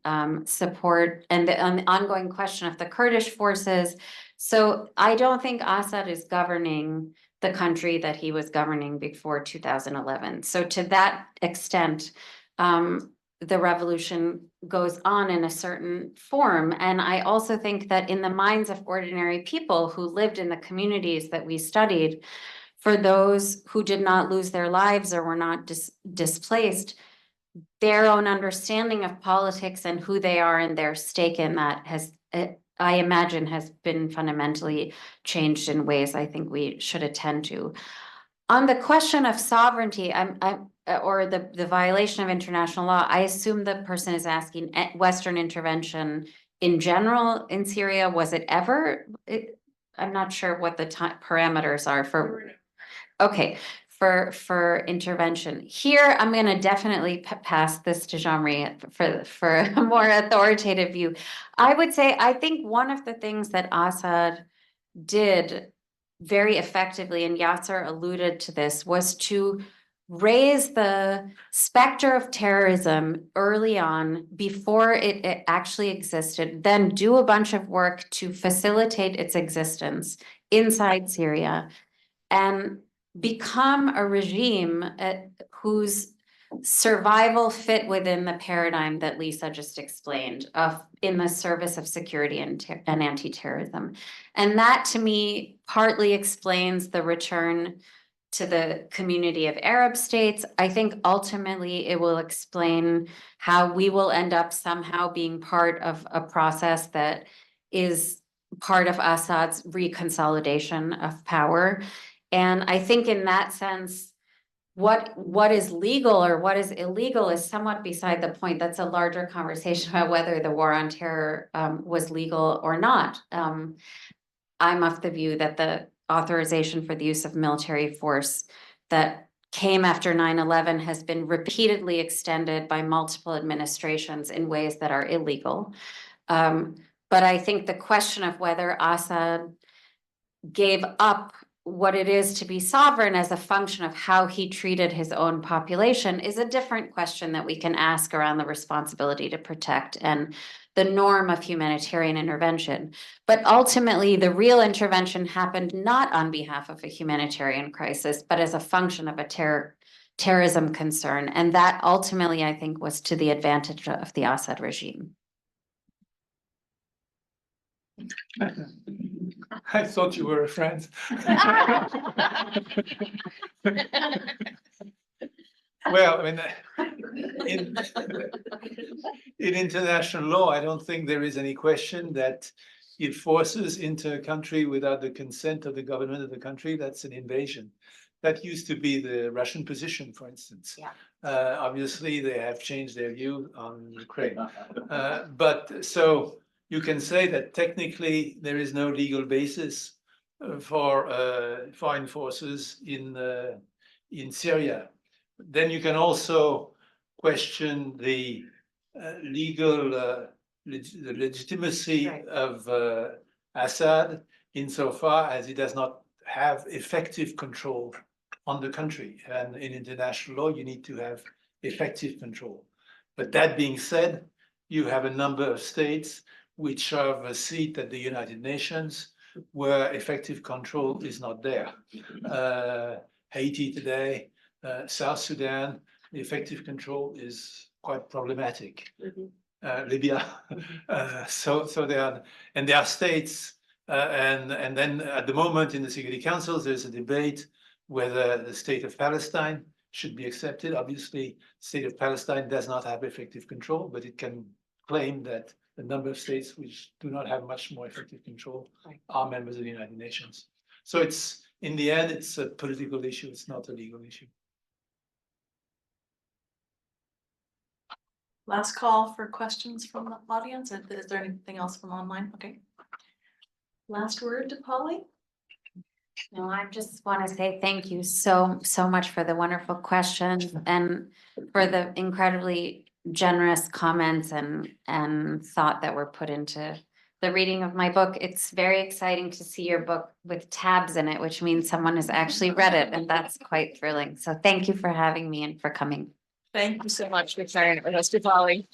support and the ongoing question of the Kurdish forces. So I don't think Assad is governing the country that he was governing before 2011. So to that extent, the revolution goes on in a certain form. And I also think that in the minds of ordinary people who lived in the communities that we studied, for those who did not lose their lives or were not displaced, their own understanding of politics and who they are and their stake in that has, I imagine, has been fundamentally changed in ways I think we should attend to. On the question of sovereignty, or the violation of international law, I assume the person is asking Western intervention in general in Syria. Was it ever? I'm not sure what the parameters are for. Okay, for intervention here, I'm going to definitely pass this to Jean-Marie for a more authoritative view. I would say I think one of the things that Assad did very effectively, and Yasser alluded to this, was to raise the specter of terrorism early on before it actually existed, then do a bunch of work to facilitate its existence inside Syria, and become a regime whose survival fit within the paradigm that Lisa just explained of in the service of security and anti-terrorism. And that to me partly explains the return to the community of Arab states. I think ultimately it will explain how we will end up somehow being part of a process that is part of Assad's reconsolidation of power. And I think in that sense, what is legal or what is illegal is somewhat beside the point. That's a larger conversation about whether the war on terror was legal or not. I'm of the view that the authorization for the use of military force that came after 9/11 has been repeatedly extended by multiple administrations in ways that are illegal. But I think the question of whether Assad gave up what it is to be sovereign as a function of how he treated his own population is a different question that we can ask around the responsibility to protect and the norm of humanitarian intervention. But ultimately, the real intervention happened not on behalf of a humanitarian crisis, but as a function of a terrorism concern. And that ultimately, I think, was to the advantage of the Assad regime. I thought you were a friend. Well, I mean, in international law, I don't think there is any question that if forces into a country without the consent of the government of the country, that's an invasion. That used to be the Russian position, for instance. Yeah. Obviously, they have changed their view on Ukraine. But so you can say that technically there is no legal basis for foreign forces in Syria. Then you can also question the legal the legitimacy Right. of Assad insofar as he does not have effective control on the country. And in international law, you need to have effective control. But that being said, you have a number of states which have a seat at the United Nations where effective control is not there. Haiti today, South Sudan, the effective control is quite problematic. Libya, so there are states, and then at the moment in the Security Council there's a debate whether the state of Palestine should be accepted. Obviously, the state of Palestine does not have effective control, but it can claim that the number of states which do not have much more effective control are members of the United Nations. So it's, in the end, it's a political issue, it's not a legal issue. Last call for questions from the audience. Is there anything else from online? Okay. Last word to Polly. No, I just want to say thank you so much for the wonderful questions and for the incredibly generous comments and thought that were put into the reading of my book. It's very exciting to see your book with tabs in it, which means someone has actually read it, and that's quite thrilling. So thank you for having me and for coming. Thank you so much, Victoria, and Polly.